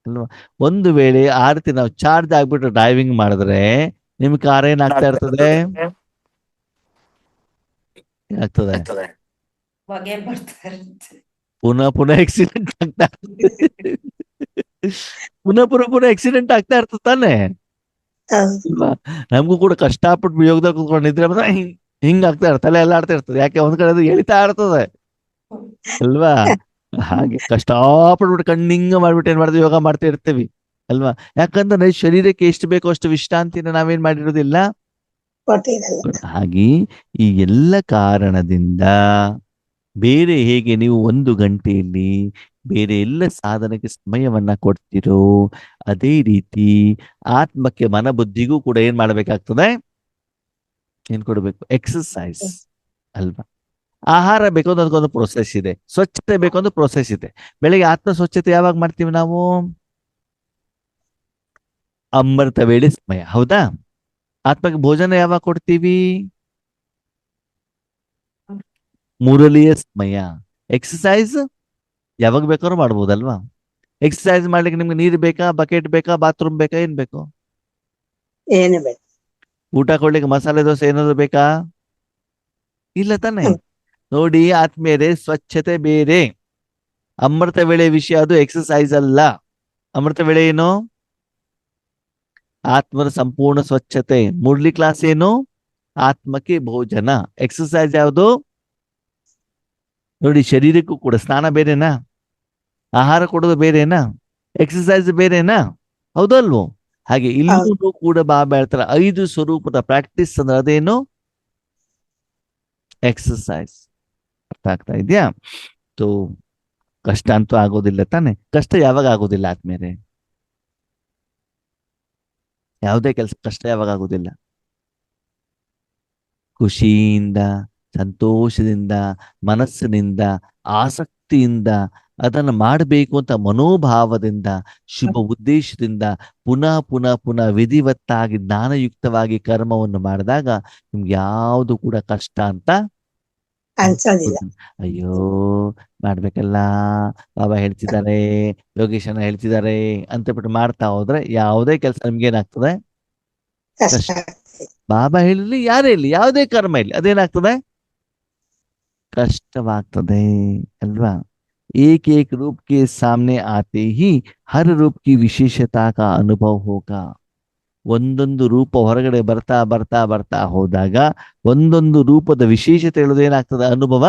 ಅಲ್ವಾ. ಒಂದು ವೇಳೆ ಆ ರೀತಿ ನಾವು ಚಾರ್ಜ್ ಆಗ್ಬಿಟ್ಟು ಡ್ರೈವಿಂಗ್ ಮಾಡಿದ್ರೆ ನಿಮ್ ಕಾರ್ ಏನಾಗ್ತಾ ಇರ್ತದೆ, ಏನಾಗ್ತದೆ, ಹೊಗೆ ಬರ್ತಾ ಇರುತ್ತೆ. ಪುನಃ ಪುನಃ ಆಕ್ಸಿಡೆಂಟ್ ಆಗ್ತಾ ಇರ್ತದೆ. ಪುನಃ ಆಕ್ಸಿಡೆಂಟ್ ಆಗ್ತಾ ಇರ್ತದೆ ತಾನೆ ಹೌದು. ಅಲ್ವಾ. ನಮಗೂ ಕೂಡ ಕಷ್ಟಪಟ್ಟು ಯೋಗದಾಗ ಕುತ್ಕೊಂಡು ನಿದ್ರೆ ಬಂದ್ರೆ ಹಿಂಗ್ ಆಗ್ತಾ ಇರ್ತದೆ, ತಲೆ ಎಲ್ಲ ಆಡ್ತಾ ಇರ್ತದೆ. ಯಾಕೆ ಒಂದ್ ಕಡೆ ಅದು ಎಳಿತಾ ಇರ್ತದೆ ಅಲ್ವಾ. ಹಾಗೆ ಕಷ್ಟಪಟ್ಬಿಟ್ಟು ಕಣ್ಣಿಂಗ ಮಾಡ್ಬಿಟ್ಟು ಏನ್ ಮಾಡ್ತೀವಿ, ಯೋಗ ಮಾಡ್ತಾ ಇರ್ತೀವಿ ಅಲ್ವಾ. ಯಾಕಂದ್ರೆ ಶರೀರಕ್ಕೆ ಎಷ್ಟು ಬೇಕೋ ಅಷ್ಟು ವಿಶ್ರಾಂತಿನ ನಾವೇನ್ ಮಾಡಿರೋದಿಲ್ಲ. ಕೊಟ್ಟಿರಲ್ಲ. ಹಾಗೆ ಈ ಎಲ್ಲ ಕಾರಣದಿಂದ ಬೇರೆ ಹೇಗೆ ನೀವು 1 ಗಂಟೆಯಲ್ಲಿ ಬೇರೆ ಎಲ್ಲ ಸಾಧನಕ್ಕೆ ಸಮಯವನ್ನ ಕೊಡ್ತೀರೋ, ಅದೇ ರೀತಿ ಆತ್ಮಕ್ಕೆ ಮನ ಬುದ್ಧಿಗೂ ಕೂಡ ಏನ್ ಮಾಡ್ಬೇಕಾಗ್ತದೆ, ಏನ್ ಕೊಡ್ಬೇಕು, ಎಕ್ಸರ್ಸೈಸ್ ಅಲ್ವಾ. ಆಹಾರ ಬೇಕು ಅಂದ್ರೆ ಅದಕ್ಕೊಂದು ಪ್ರೊಸೆಸ್ ಇದೆ, ಸ್ವಚ್ಛತೆ ಬೇಕು ಅಂದ್ರೆ ಪ್ರೊಸೆಸ್ ಇದೆ. ಬೆಳಿಗ್ಗೆ ಆತ್ಮ ಸ್ವಚ್ಛತೆ ಯಾವಾಗ ಮಾಡ್ತೀವಿ ನಾವು, ಅಮೃತ ವೇಳೆ ಸಮಯ, ಹೌದಾ. ಆತ್ಮಕ್ಕೆ ಭೋಜನ ಯಾವಾಗ ಕೊಡ್ತೀವಿ, ಮುರಳಿಯ ಸಮಯ. ಎಕ್ಸರ್ಸೈಸ್ ಯಾವಾಗ ಬೇಕಾದ್ರೂ ಮಾಡ್ಬೋದಲ್ವಾ. ಎಕ್ಸರ್ಸೈಸ್ ಮಾಡ್ಲಿಕ್ಕೆ ನಿಮ್ಗೆ ನೀರು ಬೇಕಾ, ಬಕೆಟ್ ಬೇಕಾ, ಬಾತ್ರೂಮ್ ಬೇಕಾ, ಏನ್ ಬೇಕು, ಏನು ಬೇಡ. ಊಟ ಕೊಡ್ಲಿಕ್ಕೆ ಮಸಾಲೆ ದೋಸೆ ಏನಾದ್ರು ಬೇಕಾ, ಇಲ್ಲ ತಾನೆ. ನೋಡಿ ಆತ್ಮೀಯರೇ, ಸ್ವಚ್ಛತೆ ಬೇರೆ, ಅಮೃತ ವೇಳೆ ವಿಷಯ ಅದು ಎಕ್ಸರ್ಸೈಸ್ ಅಲ್ಲ. ಅಮೃತ ವೇಳೆ ಏನು, ಆತ್ಮದ ಸಂಪೂರ್ಣ ಸ್ವಚ್ಛತೆ. ಮುರಳಿ ಕ್ಲಾಸ್ ಏನು, ಆತ್ಮಕ್ಕೆ ಭೋಜನ. ಎಕ್ಸರ್ಸೈಸ್ ಯಾವುದು ನೋಡಿ, ಶರೀರಕ್ಕೂ ಕೂಡ ಸ್ನಾನ ಬೇರೆನಾ, ಆಹಾರ ಕೊಡೋದು ಬೇರೆನಾ, ಎಕ್ಸರ್ಸೈಸ್ ಬೇರೆನಾ, ಹೌದಲ್ವೋ. ಹಾಗೆ ಇಲ್ಲೂ ಕೂಡ ಬಾಬಾ ಹೇಳ್ತಾರೆ 5 ಸ್ವರೂಪದ ಪ್ರಾಕ್ಟೀಸ್ ಅಂದ್ರೆ ಅದೇನು, ಎಕ್ಸರ್ಸೈಸ್. ಅರ್ಥ ಆಗ್ತಾ ಇದೆಯಾ. ಸೊ ಕಷ್ಟ ಅಂತೂ ಆಗೋದಿಲ್ಲ ತಾನೆ. ಕಷ್ಟ ಯಾವಾಗ ಆಗೋದಿಲ್ಲ ಆದ್ಮೇಲೆ, ಯಾವುದೇ ಕೆಲಸ ಕಷ್ಟ ಯಾವಾಗ ಆಗೋದಿಲ್ಲ. ಖುಷಿಯಿಂದ, ಸಂತೋಷದಿಂದ, ಮನಸ್ಸಿನಿಂದ, ಆಸಕ್ತಿಯಿಂದ ಅದನ್ನು ಮಾಡಬೇಕು ಅಂತ ಮನೋಭಾವದಿಂದ, ಶುಭ ಉದ್ದೇಶದಿಂದ ಪುನಃ ಪುನಃ ಪುನಃ ವಿಧಿವತ್ತಾಗಿ ಜ್ಞಾನಯುಕ್ತವಾಗಿ ಕರ್ಮವನ್ನು ಮಾಡಿದಾಗ ನಿಮ್ಗೆ ಯಾವುದು ಕೂಡ ಕಷ್ಟ ಅಂತ ಅನ್ಸೋದಿಲ್ಲ. ಅಯ್ಯೋ ಮಾಡ್ಬೇಕಲ್ಲ, ಬಾಬಾ ಹೇಳ್ತಿದ್ದಾರೆ, ಯೋಗೇಶನ ಹೇಳ್ತಿದ್ದಾರೆ ಅಂತ ಬಿಟ್ಟು ಮಾಡ್ತಾ ಹೋದ್ರೆ ಯಾವುದೇ ಕೆಲಸ ನಿಮ್ಗೆ ಏನಾಗ್ತದೆ, ಕಷ್ಟ ಆಗ್ತದೆ. ಬಾಬಾ ಹೇಳಿರ್ಲಿ ಯಾರೇ ಇರ್ಲಿ, ಯಾವುದೇ ಕರ್ಮ ಇರ್ಲಿ, ಅದೇನಾಗ್ತದೆ, ಕಷ್ಟವಾಗ್ತದೆ ಅಲ್ವಾ. एक एक रूप के सामने आते ही हर रूप की विशेषता का अनुभव होगा. ಒಂದೊಂದು ರೂಪ ಹೊರಗಡೆ ಬರ್ತಾ ಬರ್ತಾ ಬರ್ತಾ ಹೋದಾಗ ಒಂದೊಂದು ರೂಪದ ವಿಶೇಷತೆ ಹೇಳೋದು ಏನಾಗ್ತದೆ, ಅನುಭವ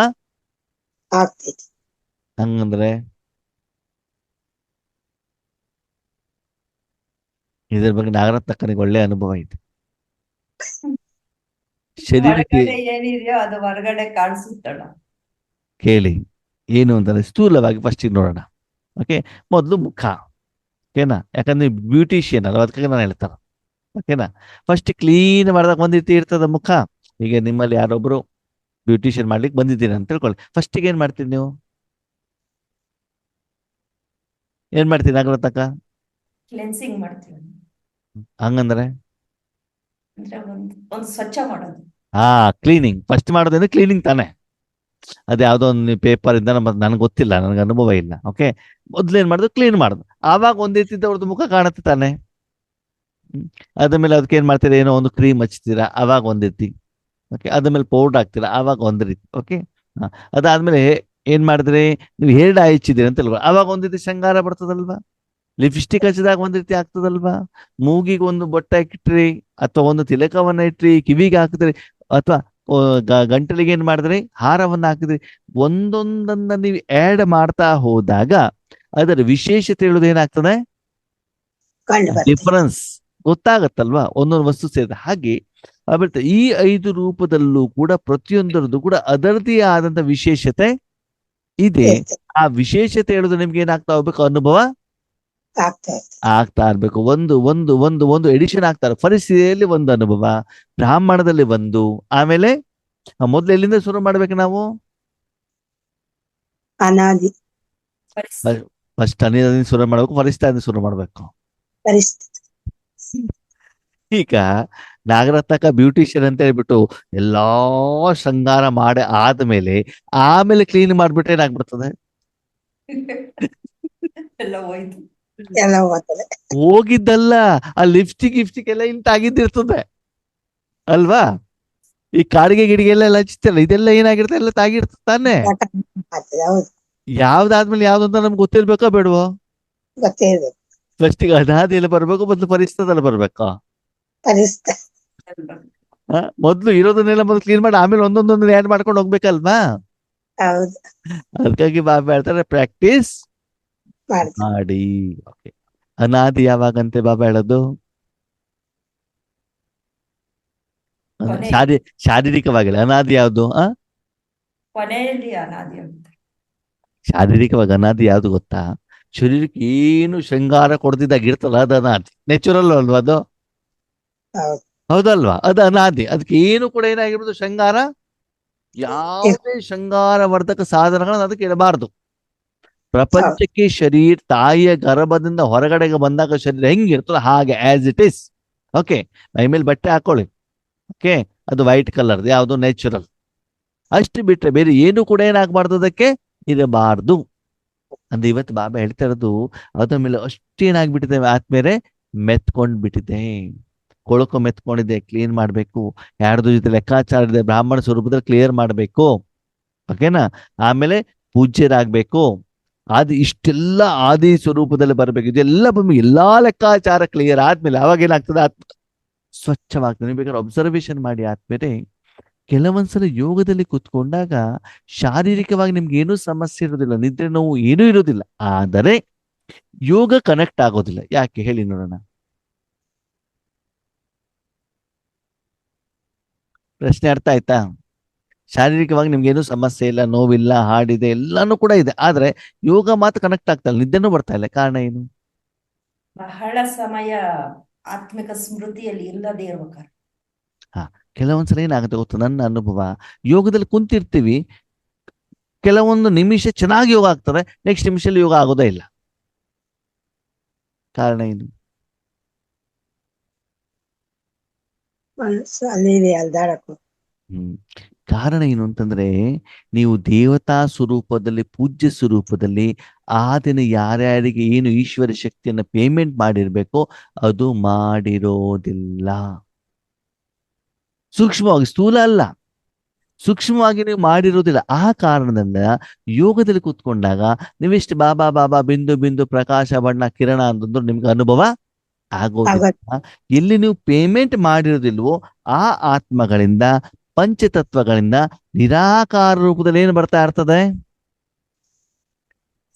ಆಗ್ತೈತಿ. ಹಂಗಂದ್ರೆ ಇದ್ರ ಬಗ್ಗೆ ನಾಗರತ್ನಕ್ಕನಿಗೆ ಒಳ್ಳೆ ಅನುಭವ ಇದೆ. ಶರೀರಕ್ಕೆ ಒಳಗಡೆ ಏನಿದೆಯೋ ಅದು ಹೊರಗಡೆ ಕಾಣಿಸುತ್ತಣ. ಕೇಳಿ ಏನು ಅಂತಂದ್ರೆ ಸ್ಥೂಲವಾಗಿ ಫಸ್ಟ್ ನೋಡೋಣ. ಓಕೆ, ಮೊದಲು ಮುಖ. ಓಕೆನಾ, ಯಾಕಂದ್ರೆ ಬ್ಯೂಟಿಷಿಯನ್ ಅಲ್ವಾ, ಅದಕ್ಕೆ ನಾನು ಹೇಳ್ತಾರ. ಓಕೆನಾ, ಫಸ್ಟ್ ಕ್ಲೀನ್ ಮಾಡಿದಾಗ ಒಂದ್ ರೀತಿ ಇರ್ತದ ಮುಖ. ಈಗ ನಿಮ್ಮಲ್ಲಿ ಯಾರೊಬ್ರು ಬ್ಯೂಟಿಷಿಯನ್ ಮಾಡ್ಲಿಕ್ಕೆ ಬಂದಿದ್ದೀರಿ ಅಂತ ತಿಳ್ಕೊಳ್ಳಿ. ಫಸ್ಟಿಗೆ ಏನ್ ಮಾಡ್ತೀರಿ ನೀವು, ಏನ್ ಮಾಡ್ತೀರಿ ನಾಗರತ್ನಕ್ಕ, ಕ್ಲೆನ್ಸಿಂಗ್ ಮಾಡ್ತೀವಿ ಹಂಗಂದ್ರೆ ಅಂದ್ರೆ ಒಂದು ಸ್ವಚ್ಛ ಮಾಡೋದು. ಕ್ಲೀನಿಂಗ್ ಫಸ್ಟ್ ಮಾಡೋದಂದ್ರೆ ಕ್ಲೀನಿಂಗ್ ತಾನೆ. ಅದೇ ಯಾವ್ದೋ ಒಂದು ಪೇಪರ್ ಇಂದ ನನಗೆ ಗೊತ್ತಿಲ್ಲ, ನನಗೆ ಅನುಭವ ಇಲ್ಲ. ಓಕೆ, ಮೊದ್ಲೇನ್ ಮಾಡುದು, ಕ್ಲೀನ್ ಮಾಡುದು. ಆವಾಗ ಒಂದ್ ರೀತಿ ಅವ್ರದ್ದು ಮುಖ ಕಾಣುತ್ತೆ ತಾನೆ. ಅದಾದ್ಮೇಲೆ ಅದಕ್ಕೆ ಏನ್ ಮಾಡ್ತೀರಾ, ಏನೋ ಒಂದು ಕ್ರೀಮ್ ಹಚ್ತೀರಾ, ಅವಾಗ ಒಂದ್ ರೀತಿ. ಓಕೆ, ಅದಾದ್ಮೇಲೆ ಪೌಡರ್ ಹಾಕ್ತೀರಾ, ಆವಾಗ ಒಂದ್ ರೀತಿ. ಓಕೆ, ಅದಾದ್ಮೇಲೆ ಏನ್ ಮಾಡಿದ್ರಿ, ನೀವು ಹೇರ್ ಡೈ ಹಚ್ಚಿದ್ದೀರಿ ಅಂತ ಅಲ್ವಾ, ಅವಾಗ ಒಂದ್ ರೀತಿ ಶೃಂಗಾರ ಬರ್ತದಲ್ವಾ. ಲಿಪ್ಸ್ಟಿಕ್ ಹಚ್ಚಿದಾಗ ಒಂದ್ ರೀತಿ ಆಗ್ತದಲ್ವಾ. ಮೂಗಿಗೆ ಒಂದು ಬೊಟ್ಟ ಇಟ್ರಿ ಅಥವಾ ಒಂದು ತಿಲಕವನ್ನ ಇಟ್ರಿ, ಕಿವಿಗೆ ಹಾಕಿದ್ರಿ ಅಥವಾ ಗಂಟಲಿಗೆ ಏನ್ ಮಾಡಿದ್ರಿ, ಹಾರವನ್ನ ಹಾಕಿದ್ರಿ. ಒಂದೊಂದನ್ನ ನೀವು ಆಡ್ ಮಾಡ್ತಾ ಹೋದಾಗ ಅದರ ವಿಶೇಷತೆ ಹೇಳೋದು ಏನಾಗ್ತದೆ, ಕಂಡು ಬರ್ತೈತಿ. ಡಿಫರೆನ್ಸ್ ಗೊತ್ತಾಗತ್ತಲ್ವಾ, ಒಂದೊಂದು ವಸ್ತು ಸೇರಿದ ಹಾಗೆ. ಆಮೇಲೆ ಈ 5 ರೂಪದಲ್ಲೂ ಕೂಡ ಪ್ರತಿಯೊಂದರದ್ದು ಕೂಡ ಅದರದೇ ಆದಂತ ವಿಶೇಷತೆ ಇದೆ. ಆ ವಿಶೇಷತೆ ಹೇಳೋದು ನಿಮ್ಗೆ ಏನಾಗ್ತಾ ಹೋಗ್ಬೇಕು, ಅನುಭವ ಆಗ್ತಾ ಇರ್ತದೆ. ಆಗ್ತಾ ಇರ್ಬೇಕು. ಒಂದು ಒಂದು ಒಂದು ಒಂದು ಎಡಿಷನ್ ಆಗ್ತಾರೆ. ಪರಿಸ್ಥಿತಿಯಲ್ಲಿ ಒಂದು ಅನುಭವ, ಬ್ರಾಹ್ಮಣದಲ್ಲಿ ಒಂದು. ಆಮೇಲೆ ಮೊದ್ಲು ಎಲ್ಲಿಂದ ಶುರು ಮಾಡ್ಬೇಕು ನಾವು, ಅನಾದಿ. ಫಸ್ಟ್ ಅನಿದಿಂದ ಶುರು ಮಾಡ್ಬೇಕು, ಫರಿಸ್ತಾದಿಂದ ಶುರು ಮಾಡ್ಬೇಕು. ಪರಿಸ್ಥಿತಿ. ಈಗ ನಾಗರತ್ನಕ ಬ್ಯೂಟಿಷಿಯನ್ ಅಂತ ಹೇಳ್ಬಿಟ್ಟು ಎಲ್ಲಾ ಶೃಂಗಾರ ಮಾಡಿ ಆದ್ಮೇಲೆ ಆಮೇಲೆ ಕ್ಲೀನ್ ಮಾಡ್ಬಿಟ್ರೆ ಏನಾಗ್ಬಿಡ್ತದೆ? ಎಲ್ಲ ಹೋಯ್ತು. ಎಲ್ಲ ಹೋಗ್ತದೆ. ಹೋಗಿದ್ದಲ್ಲ, ಆ ಲಿಪ್ಸ್ಟಿಕ್ ಎಲ್ಲ ಇಲ್ಲಿ ತಾಗಿದ್ದಿರ್ತದೆ ಅಲ್ವಾ? ಈ ಕಾಡಿಗೆ ಗಿಡಿಗೆ ಎಲ್ಲ ಹಚ್ತಿಲ್ಲ, ಇದೆಲ್ಲ ಏನಾಗಿರ್ತದೆ? ಎಲ್ಲ ತಾಗಿರ್ತದೆ ತಾನೆ. ಆಗ್ತದೆ, ಹೌದು, ಯಾವ್ದಾದ್ಮೇಲೆ ಯಾವ್ದು ಅಂತ ನಮ್ಗೆ ಗೊತ್ತಿರ್ಬೇಕೋ ಬೇಡವೋ? ಗೊತ್ತೇ ಇರ್ಬೇಕು. ಫಸ್ಟಿಗೆ ಅನಾದಿ ಎಲ್ಲ ಬರ್ಬೇಕು, ಮೊದ್ಲು ಪರಿಸ್ಥಿತಿಯಲ್ಲಿ ಬರ್ಬೇಕಾ? ಪರಿಸ್ಥಿತಿ. ಮೊದ್ಲು ಇರೋದನ್ನೆಲ್ಲ ಮೊದಲು ಕ್ಲೀನ್ ಮಾಡಿ ಆಮೇಲೆ ಒಂದೊಂದೊಂದು ಆಡ್ ಮಾಡ್ಕೊಂಡು ಹೋಗ್ಬೇಕಲ್ವಾ? ಹೌದು, ಅದಕ್ಕಾಗಿ ಬಾಬಾ ಹೇಳ್ತಾರೆ ಪ್ರಾಕ್ಟೀಸ್ ಮಾಡ್ತೀವಿ. ಮಾಡಿ. ಓಕೆ, ಅನಾದಿ ಯಾವಾಗಂತೆ ಬಾಬಾ ಹೇಳೋದು? ಕೊನೆ. ಶಾರೀರಿಕವಾಗಿಲ್ಲ, ಅನಾದಿ ಯಾವ್ದು? ಕೊನೆಯಲ್ಲಿ ಅನಾದಿ ಅಂತ. ಶಾರೀರಿಕವಾಗಿ ಅನಾದಿ ಯಾವ್ದು ಗೊತ್ತಾ? ಶರೀರಕ್ಕೆ ಏನು ಶೃಂಗಾರ ಕೊಡ್ತಿದ್ದಾಗಿರ್ತಲ್ಲ ಅದು ಅನಾದಿ, ನ್ಯಾಚುರಲ್ ಅಲ್ವಾ ಅದು? ಹೌದು, ಹೌದಲ್ವಾ? ಅದು ಅನಾದಿ. ಅದಕ್ಕೆ ಏನು ಕೂಡ ಏನಾಗಿರ್ಬೋದು ಶೃಂಗಾರ, ಯಾವುದೇ ಶೃಂಗಾರ ವರ್ಧಕ ಸಾಧನಗಳನ್ನ ಅದಕ್ಕೆ ಇರಬಾರ್ದು. ಪ್ರಪಂಚಕ್ಕೆ ಶರೀರ ತಾಯಿಯ ಗರ್ಭದಿಂದ ಹೊರಗಡೆಗೆ ಬಂದಾಗ ಶರೀರ ಹೆಂಗಿರ್ತದೆ ಹಾಗೆ ಆಸ್ ಇಟ್ ಇಸ್. ಓಕೆ, ಮೈ ಮೇಲೆ ಬಟ್ಟೆ ಹಾಕೊಳ್ಳಿ, ಓಕೆ, ಅದು ವೈಟ್ ಕಲರ್, ಯಾವುದು ನ್ಯಾಚುರಲ್. ಅಷ್ಟು ಬಿಟ್ರೆ ಬೇರೆ ಏನು ಕೂಡ ಏನಾಗಬಾರ್ದು, ಅದಕ್ಕೆ ಇರಬಾರ್ದು. ಅಂದ್ರೆ ಇವತ್ತು ಬಾಬಾ ಹೇಳ್ತಾ ಇರೋದು ಅದ್ರ ಮೇಲೆ ಅಷ್ಟೇನಾಗ್ಬಿಟ್ಟಿದೆ, ಆದ್ಮೇಲೆ ಮೆತ್ಕೊಂಡ್ ಬಿಟ್ಟಿದೆ, ಕೊಳಕು ಮೆತ್ಕೊಂಡಿದೆ, ಕ್ಲೀನ್ ಮಾಡ್ಬೇಕು. ಯಾರ್ದು ಜೊತೆ ಲೆಕ್ಕಾಚಾರ ಇದೆ ಬ್ರಾಹ್ಮಣ ಸ್ವರೂಪದಲ್ಲಿ ಕ್ಲಿಯರ್ ಮಾಡ್ಬೇಕು, ಓಕೆನಾ? ಆಮೇಲೆ ಪೂಜ್ಯರಾಗ್ಬೇಕು. ಇಷ್ಟೆಲ್ಲ ಆದಿ ಸ್ವರೂಪದಲ್ಲಿ ಬರ್ಬೇಕು. ಇದೆಲ್ಲ ಬಂದು ಎಲ್ಲಾ ಲೆಕ್ಕಾಚಾರ ಕ್ಲಿಯರ್ ಆದ್ಮೇಲೆ ಅವಾಗ ಏನಾಗ್ತದೆ? ಆತ್ಮ ಸ್ವಚ್ಛವಾಗ್ತದೆ. ನೀವು ಬೇಕಾದ್ರೆ ಅಬ್ಸರ್ವೇಷನ್ ಮಾಡಿ. ಆದ್ಮೇಲೆ ಕೆಲವೊಂದ್ಸಲ ಯೋಗದಲ್ಲಿ ಕೂತ್ಕೊಂಡಾಗ ಶಾರೀರಿಕವಾಗಿ ನಿಮ್ಗೆ ಏನೂ ಸಮಸ್ಯೆ ಇರೋದಿಲ್ಲ, ನಿದ್ರೆ ನೋವು ಏನೂ ಇರೋದಿಲ್ಲ, ಆದರೆ ಯೋಗ ಕನೆಕ್ಟ್ ಆಗೋದಿಲ್ಲ. ಯಾಕೆ ಹೇಳಿ ನೋಡೋಣ? ಪ್ರಶ್ನೆ ಅರ್ಥ ಆಯ್ತಾ? ಶಾರೀರಿಕವಾಗಿ ನಿಮ್ಗೆ ಏನೂ ಸಮಸ್ಯೆ ಇಲ್ಲ, ನೋವಿಲ್ಲ, ಹಾಡಿದೆ, ಎಲ್ಲಾನು ಕೂಡ ಇದೆ, ಆದ್ರೆ ಯೋಗ ಮಾತ್ರ ಕನೆಕ್ಟ್ ಆಗ್ತಾ ಇಲ್ಲ, ನಿದ್ದೆನೂ ಬರ್ತಾ ಇಲ್ಲ. ಕಾರಣ ಏನು? ಬಹಳ ಸಮಯ ಆತ್ಮಿಕ ಸ್ಮೃತಿಯಲ್ಲಿ ಇಲ್ಲದೆ ಇರ್ಬೇಕಾರೆ. ಕೆಲವೊಂದ್ಸಲ ಏನಾಗುತ್ತೆ ಗೊತ್ತು, ನನ್ನ ಅನುಭವ, ಯೋಗದಲ್ಲಿ ಕುಂತಿರ್ತೀವಿ, ಕೆಲವೊಂದು ನಿಮಿಷ ಚೆನ್ನಾಗಿ ಯೋಗ ಆಗ್ತದೆ, ನೆಕ್ಸ್ಟ್ ನಿಮಿಷದಲ್ಲಿ ಯೋಗ ಆಗೋದೇ ಇಲ್ಲ. ಕಾರಣ ಏನು? ಮನಸ್ಸು ಅಲ್ಲಿ ಇಲ್ಲಿ ಅಲ್ದಾಡಕ್ಕೂ. ಕಾರಣ ಏನು ಅಂತಂದ್ರೆ, ನೀವು ದೇವತಾ ಸ್ವರೂಪದಲ್ಲಿ, ಪೂಜ್ಯ ಸ್ವರೂಪದಲ್ಲಿ ಆ ದಿನ ಯಾರ್ಯಾರಿಗೆ ಏನು ಈಶ್ವರ ಶಕ್ತಿಯನ್ನ ಪೇಮೆಂಟ್ ಮಾಡಿರ್ಬೇಕೋ ಅದು ಮಾಡಿರೋದಿಲ್ಲ. ಸೂಕ್ಷ್ಮವಾಗಿ, ಸ್ಥೂಲ ಅಲ್ಲ, ಸೂಕ್ಷ್ಮವಾಗಿ ನೀವು ಮಾಡಿರೋದಿಲ್ಲ. ಆ ಕಾರಣದಿಂದ ಯೋಗದಲ್ಲಿ ಕೂತ್ಕೊಂಡಾಗ ನೀವೆಷ್ಟು ಬಾಬಾ ಬಾಬಾ ಬಿಂದು ಬಿಂದು ಪ್ರಕಾಶ ಬಣ್ಣ ಕಿರಣ ಅಂತಂದ್ರೆ ನಿಮ್ಗೆ ಅನುಭವ ಆಗೋದಿಲ್ಲ. ಎಲ್ಲಿ ನೀವು ಪೇಮೆಂಟ್ ಮಾಡಿರೋದಿಲ್ವೋ ಆ ಆತ್ಮಗಳಿಂದ, ಪಂಚತತ್ವಗಳಿಂದ ನಿರಾಕಾರ ರೂಪದಲ್ಲಿ ಏನು ಬರ್ತಾ ಇರ್ತದೆ?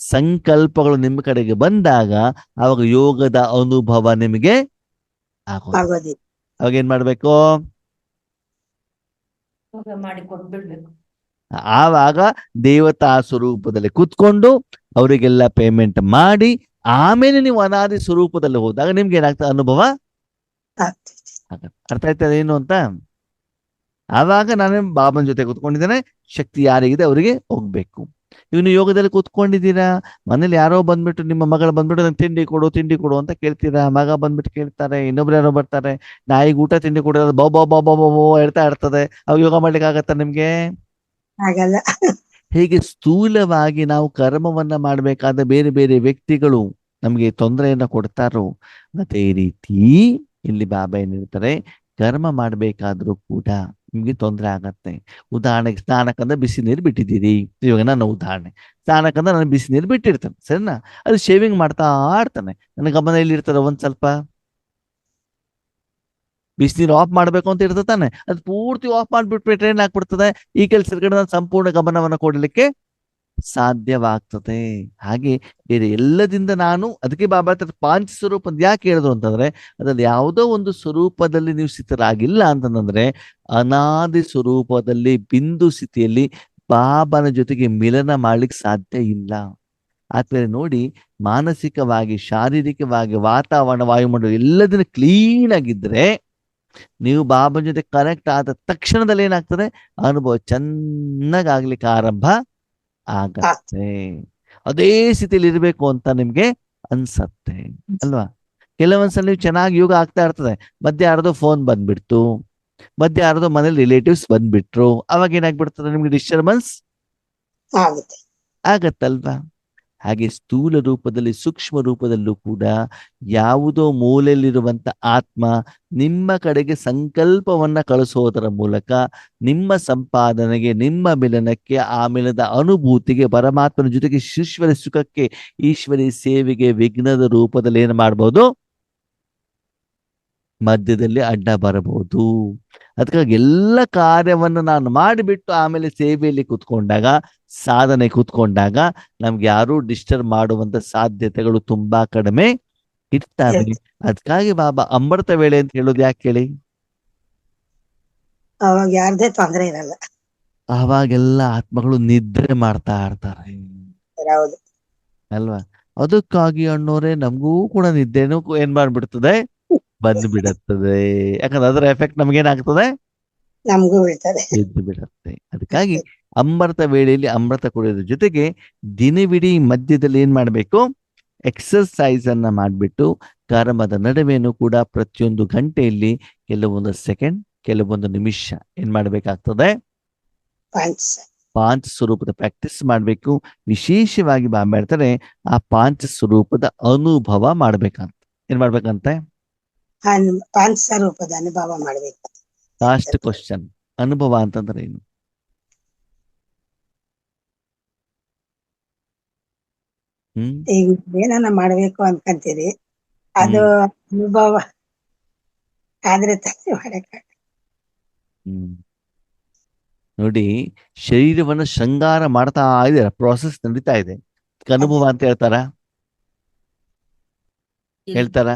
ಸಂಕಲ್ಪಗಳು ನಿಮ್ಮ ಕಡೆಗೆ ಬಂದಾಗ ಅವಾಗ ಯೋಗದ ಅನುಭವ ನಿಮಗೆ ಆಗೋದಿಲ್ಲ. ಅವಾಗ ಏನ್ ಮಾಡ್ಬೇಕು? ಮಾಡಿ ಕೊಟ್ಬಿಡ್ಬೇಕು. ಆವಾಗ ದೇವತಾ ಸ್ವರೂಪದಲ್ಲಿ ಕೂತ್ಕೊಂಡು ಅವರಿಗೆಲ್ಲ ಪೇಮೆಂಟ್ ಮಾಡಿ ಆಮೇಲೆ ನೀವು ಅನಾದಿ ಸ್ವರೂಪದಲ್ಲಿ ಹೋದಾಗ ನಿಮ್ಗೆ ಏನಾಗ್ತದೆ? ಅನುಭವ ಆಗತ್ತೆ. ಅರ್ಥ ಆಯ್ತದ ಏನು ಅಂತ? ಆವಾಗ ನಾನು ಬಾಬನ ಜೊತೆ ಕೂತ್ಕೊಂಡಿದ್ದೇನೆ, ಶಕ್ತಿ ಯಾರಿಗಿದೆ ಅವರಿಗೆ ಹೋಗ್ಬೇಕು. ಇವನು ಯೋಗದಲ್ಲಿ ಕೂತ್ಕೊಂಡಿದ್ದೀರಾ, ಮನೇಲಿ ಯಾರೋ ಬಂದ್ಬಿಟ್ಟು, ನಿಮ್ಮ ಮಗಳು ಬಂದ್ಬಿಟ್ಟು ನಂಗೆ ತಿಂಡಿ ಕೊಡು ಅಂತ ಕೇಳ್ತೀರಾ, ಮಗ ಬಂದ್ಬಿಟ್ಟು ಕೇಳ್ತಾರೆ, ಇನ್ನೊಬ್ರು ಯಾರೋ ಬರ್ತಾರೆ, ನಾಯಿಗೆ ಊಟ ತಿಂಡಿ ಕೊಡೋದು ಬಾ ಬಾ ಬಾ ಬಾ ಬಾ ಹೇಳ್ತಾ ಇರ್ತದೆ, ಅವಾಗ ಯೋಗ ಮಾಡ್ಲಿಕ್ಕೆ ಆಗತ್ತ ನಿಮ್ಗೆ? ಆಗಲ್ಲ. ಹೇಗೆ ಸ್ಥೂಲವಾಗಿ ನಾವು ಕರ್ಮವನ್ನ ಮಾಡ್ಬೇಕಾದ ಬೇರೆ ಬೇರೆ ವ್ಯಕ್ತಿಗಳು ನಮ್ಗೆ ತೊಂದರೆಯನ್ನ ಕೊಡ್ತಾರೋ, ಅದೇ ರೀತಿ ಇಲ್ಲಿ ಬಾಬಾ ಏನಿರ್ತಾರೆ, ಕರ್ಮ ಮಾಡ್ಬೇಕಾದ್ರೂ ಕೂಡ ನಿಮ್ಗೆ ತೊಂದರೆ ಆಗತ್ತೆ. ಉದಾಹರಣೆಗೆ ಸ್ನಾನಕ್ಕಂದ್ರೆ ಬಿಸಿ ನೀರು ಬಿಟ್ಟಿದ್ದೀರಿ, ಇವಾಗ ನನ್ನ ಉದಾಹರಣೆ, ಸ್ನಾನಕ್ಕಂದ್ರೆ ನಾನು ಬಿಸಿ ನೀರು ಬಿಟ್ಟಿರ್ತೇನೆ, ಸರಿನಾ? ಅದು ಶೇವಿಂಗ್ ಮಾಡ್ತಾ ಇರ್ತಾನೆ, ನನ್ನ ಗಮನ ಎಲ್ಲಿ ಇರ್ತದೆ? ಒಂದ್ ಸ್ವಲ್ಪ ಬಿಸಿನೀರು ಆಫ್ ಮಾಡ್ಬೇಕು ಅಂತ ಇರ್ತದೆ ತಾನೆ, ಅದು ಪೂರ್ತಿ ಆಫ್ ಮಾಡ್ಬಿಟ್ಬಿಟ್ರೆ ಏನಾಗ್ಬಿಡ್ತದೆ? ಈ ಕೆಲಸದ ಕಡೆ ನಾನು ಸಂಪೂರ್ಣ ಗಮನವನ್ನು ಕೊಡ್ಲಿಕ್ಕೆ ಸಾಧ್ಯವಾಗ್ತದೆ. ಹಾಗೆ ಬೇರೆ ಎಲ್ಲದಿಂದ ನಾನು, ಅದಕ್ಕೆ ಬಾಬಾ ಪಾಂಚ ಸ್ವರೂಪ ಯಾಕೆ ಹೇಳಿದ್ರು ಅಂತಂದ್ರೆ, ಅದ್ರಲ್ಲಿ ಯಾವುದೋ ಒಂದು ಸ್ವರೂಪದಲ್ಲಿ ನೀವು ಸ್ಥಿತರಾಗಿಲ್ಲ ಅಂತಂದ್ರೆ ಅನಾದಿ ಸ್ವರೂಪದಲ್ಲಿ ಬಿಂದು ಸ್ಥಿತಿಯಲ್ಲಿ ಬಾಬನ ಜೊತೆಗೆ ಮಿಲನ ಮಾಡ್ಲಿಕ್ಕೆ ಸಾಧ್ಯ ಇಲ್ಲ. ಆದ್ಮೇಲೆ ನೋಡಿ, ಮಾನಸಿಕವಾಗಿ, ಶಾರೀರಿಕವಾಗಿ, ವಾತಾವರಣ, ವಾಯುಮಂಡಲ ಎಲ್ಲದನ್ನ ಕ್ಲೀನ್ ಆಗಿದ್ರೆ ನೀವು ಬಾಬನ ಜೊತೆ ಕನೆಕ್ಟ್ ಆದ ತಕ್ಷಣದಲ್ಲಿ ಏನಾಗ್ತದೆ? ಅನುಭವ ಚೆನ್ನಾಗಾಗ್ಲಿಕ್ಕೆ ಆರಂಭ ಆಗತ್ತೆ. ಅದೇ ಸ್ಥಿತಿಲಿ ಇರಬೇಕು ಅಂತ ನಿಮ್ಗೆ ಅನ್ಸತ್ತೆ ಅಲ್ವಾ? ಕೆಲವೊಂದ್ಸಲ ನೀವು ಚೆನ್ನಾಗಿ ಯೋಗ ಆಗ್ತಾ ಇರ್ತದೆ, ಮಧ್ಯೆ ಯಾರ್ದೋ ಫೋನ್ ಬಂದ್ಬಿಡ್ತು, ಮಧ್ಯೆ ಯಾರ್ದೋ ಮನೇಲಿ ರಿಲೇಟಿವ್ಸ್ ಬಂದ್ಬಿಟ್ರು, ಅವಾಗ ಏನಾಗ್ಬಿಡ್ತದೆ ನಿಮ್ಗೆ ಡಿಸ್ಟರ್ಬೆನ್ಸ್ ಆಗುತ್ತೆ. ಆಗತ್ತಲ್ವಾ? ಹಾಗೆ ಸ್ಥೂಲ ರೂಪದಲ್ಲಿ ಸೂಕ್ಷ್ಮ ರೂಪದಲ್ಲೂ ಕೂಡ ಯಾವುದೋ ಮೂಲೆಯಲ್ಲಿರುವಂತ ಆತ್ಮ ನಿಮ್ಮ ಕಡೆಗೆ ಸಂಕಲ್ಪವನ್ನ ಕಳಿಸೋದರ ಮೂಲಕ ನಿಮ್ಮ ಸಂಪಾದನೆಗೆ, ನಿಮ್ಮ ಮಿಲನಕ್ಕೆ, ಆ ಮಿಲನದ ಅನುಭೂತಿಗೆ, ಪರಮಾತ್ಮನ ಜೊತೆಗೆ ಈಶ್ವರ ಸುಖಕ್ಕೆ, ಈಶ್ವರಿ ಸೇವೆಗೆ ವಿಘ್ನದ ರೂಪದಲ್ಲಿ ಏನು ಮಾಡ್ಬೋದು? ಮಧ್ಯದಲ್ಲಿ ಅಡ್ಡ ಬರಬಹುದು. ಅದಕ್ಕಾಗಿ ಎಲ್ಲ ಕಾರ್ಯವನ್ನು ನಾನು ಮಾಡಿಬಿಟ್ಟು ಆಮೇಲೆ ಸೇವೆಯಲ್ಲಿ ಕೂತ್ಕೊಂಡಾಗ, ಸಾಧನೆ ಕೂತ್ಕೊಂಡಾಗ ನಮ್ಗೆ ಯಾರೂ ಡಿಸ್ಟರ್ಬ್ ಮಾಡುವಂತ ಸಾಧ್ಯತೆಗಳು ತುಂಬಾ ಕಡಿಮೆ ಇರ್ತವೆ. ಅದಕ್ಕಾಗಿ ಬಾಬಾ ಅಮೃತ ವೇಳೆ ಅಂತ ಹೇಳೋದು ಯಾಕೆ ಹೇಳಿ? ಅವಾಗ ಯಾರ್ದೇ ತೊಂದರೆ ಇರಲ್ಲ. ಆವಾಗೆಲ್ಲ ಆತ್ಮಗಳು ನಿದ್ರೆ ಮಾಡ್ತಾ ಇರ್ತಾರೆ ಹೌದು. ಅಲ್ವಾ? ಅದಕ್ಕಾಗಿ ಅಣ್ಣೋರೆ ನಮಗೂ ಕೂಡ ನಿದ್ದೆನೂ ಏನ್ ಮಾಡ್ಬಿಡ್ತದೆ, ಬಂದು ಬಿಡುತ್ತದೆ. ಯಾಕಂದ್ರೆ ಅದರ ಎಫೆಕ್ಟ್ ನಮ್ಗೇನಾಗ್ತದೆ, ನಮಗೂ ಬೀಳ್ತದೆ. ಎದ್ದು ಬಿಡುತ್ತೆ. ಅದಕ್ಕಾಗಿ ಅಮೃತ ವೇಳೆಯಲ್ಲಿ ಅಮೃತ ಕುಡಿಯೋದ್ರ ಜೊತೆಗೆ ದಿನವಿಡೀ ಮಧ್ಯದಲ್ಲಿ ಏನ್ ಮಾಡ್ಬೇಕು? ಎಕ್ಸರ್ಸೈಸ್ ಅನ್ನ ಮಾಡ್ಬಿಟ್ಟು ಕರ್ಮದ ನಡುವೆನೂ ಕೂಡ ಪ್ರತಿಯೊಂದು ಗಂಟೆಯಲ್ಲಿ ಕೆಲವೊಂದು ಸೆಕೆಂಡ್, ಕೆಲವೊಂದು ನಿಮಿಷ ಏನ್ ಮಾಡ್ಬೇಕಾಗ್ತದೆ? ಪಾಂಚ ಸ್ವರೂಪದ ಪ್ರಾಕ್ಟೀಸ್ ಮಾಡ್ಬೇಕು. ವಿಶೇಷವಾಗಿ ಬಾಬಾ ಹೇಳ್ತಾರೆ ಆ ಪಾಂಚ ಸ್ವರೂಪದ ಅನುಭವ ಮಾಡ್ಬೇಕಂತ. ಏನ್ ಮಾಡ್ಬೇಕಂತೆ? ಪಂಚಸ್ವರೂಪದ ಅನುಭವ ಮಾಡ್ಬೇಕು. ಲಾಸ್ಟ್ ಕ್ವಶನ್, ಅನುಭವ ಅಂತಂದ್ರೆ ಏನು? ಈಗ ಏನನ್ನ ಮಾಡ್ಬೇಕು ಅನ್ಕಂತೀರಿ, ಅದು ಅನುಭವ ಆದ್ರೆ ತಾನೇ ಮಾಡಕ್. ನೋಡಿ, ಶರೀರವನ್ನು ಶೃಂಗಾರ ಮಾಡ್ತಾ ಇದ್ದಾರೆ, ಪ್ರಾಸೆಸ್ ನಡೀತಾ ಇದೆ. ಅನುಭವ ಅಂತ ಹೇಳ್ತಾರ? ಹೇಳ್ತಾರ?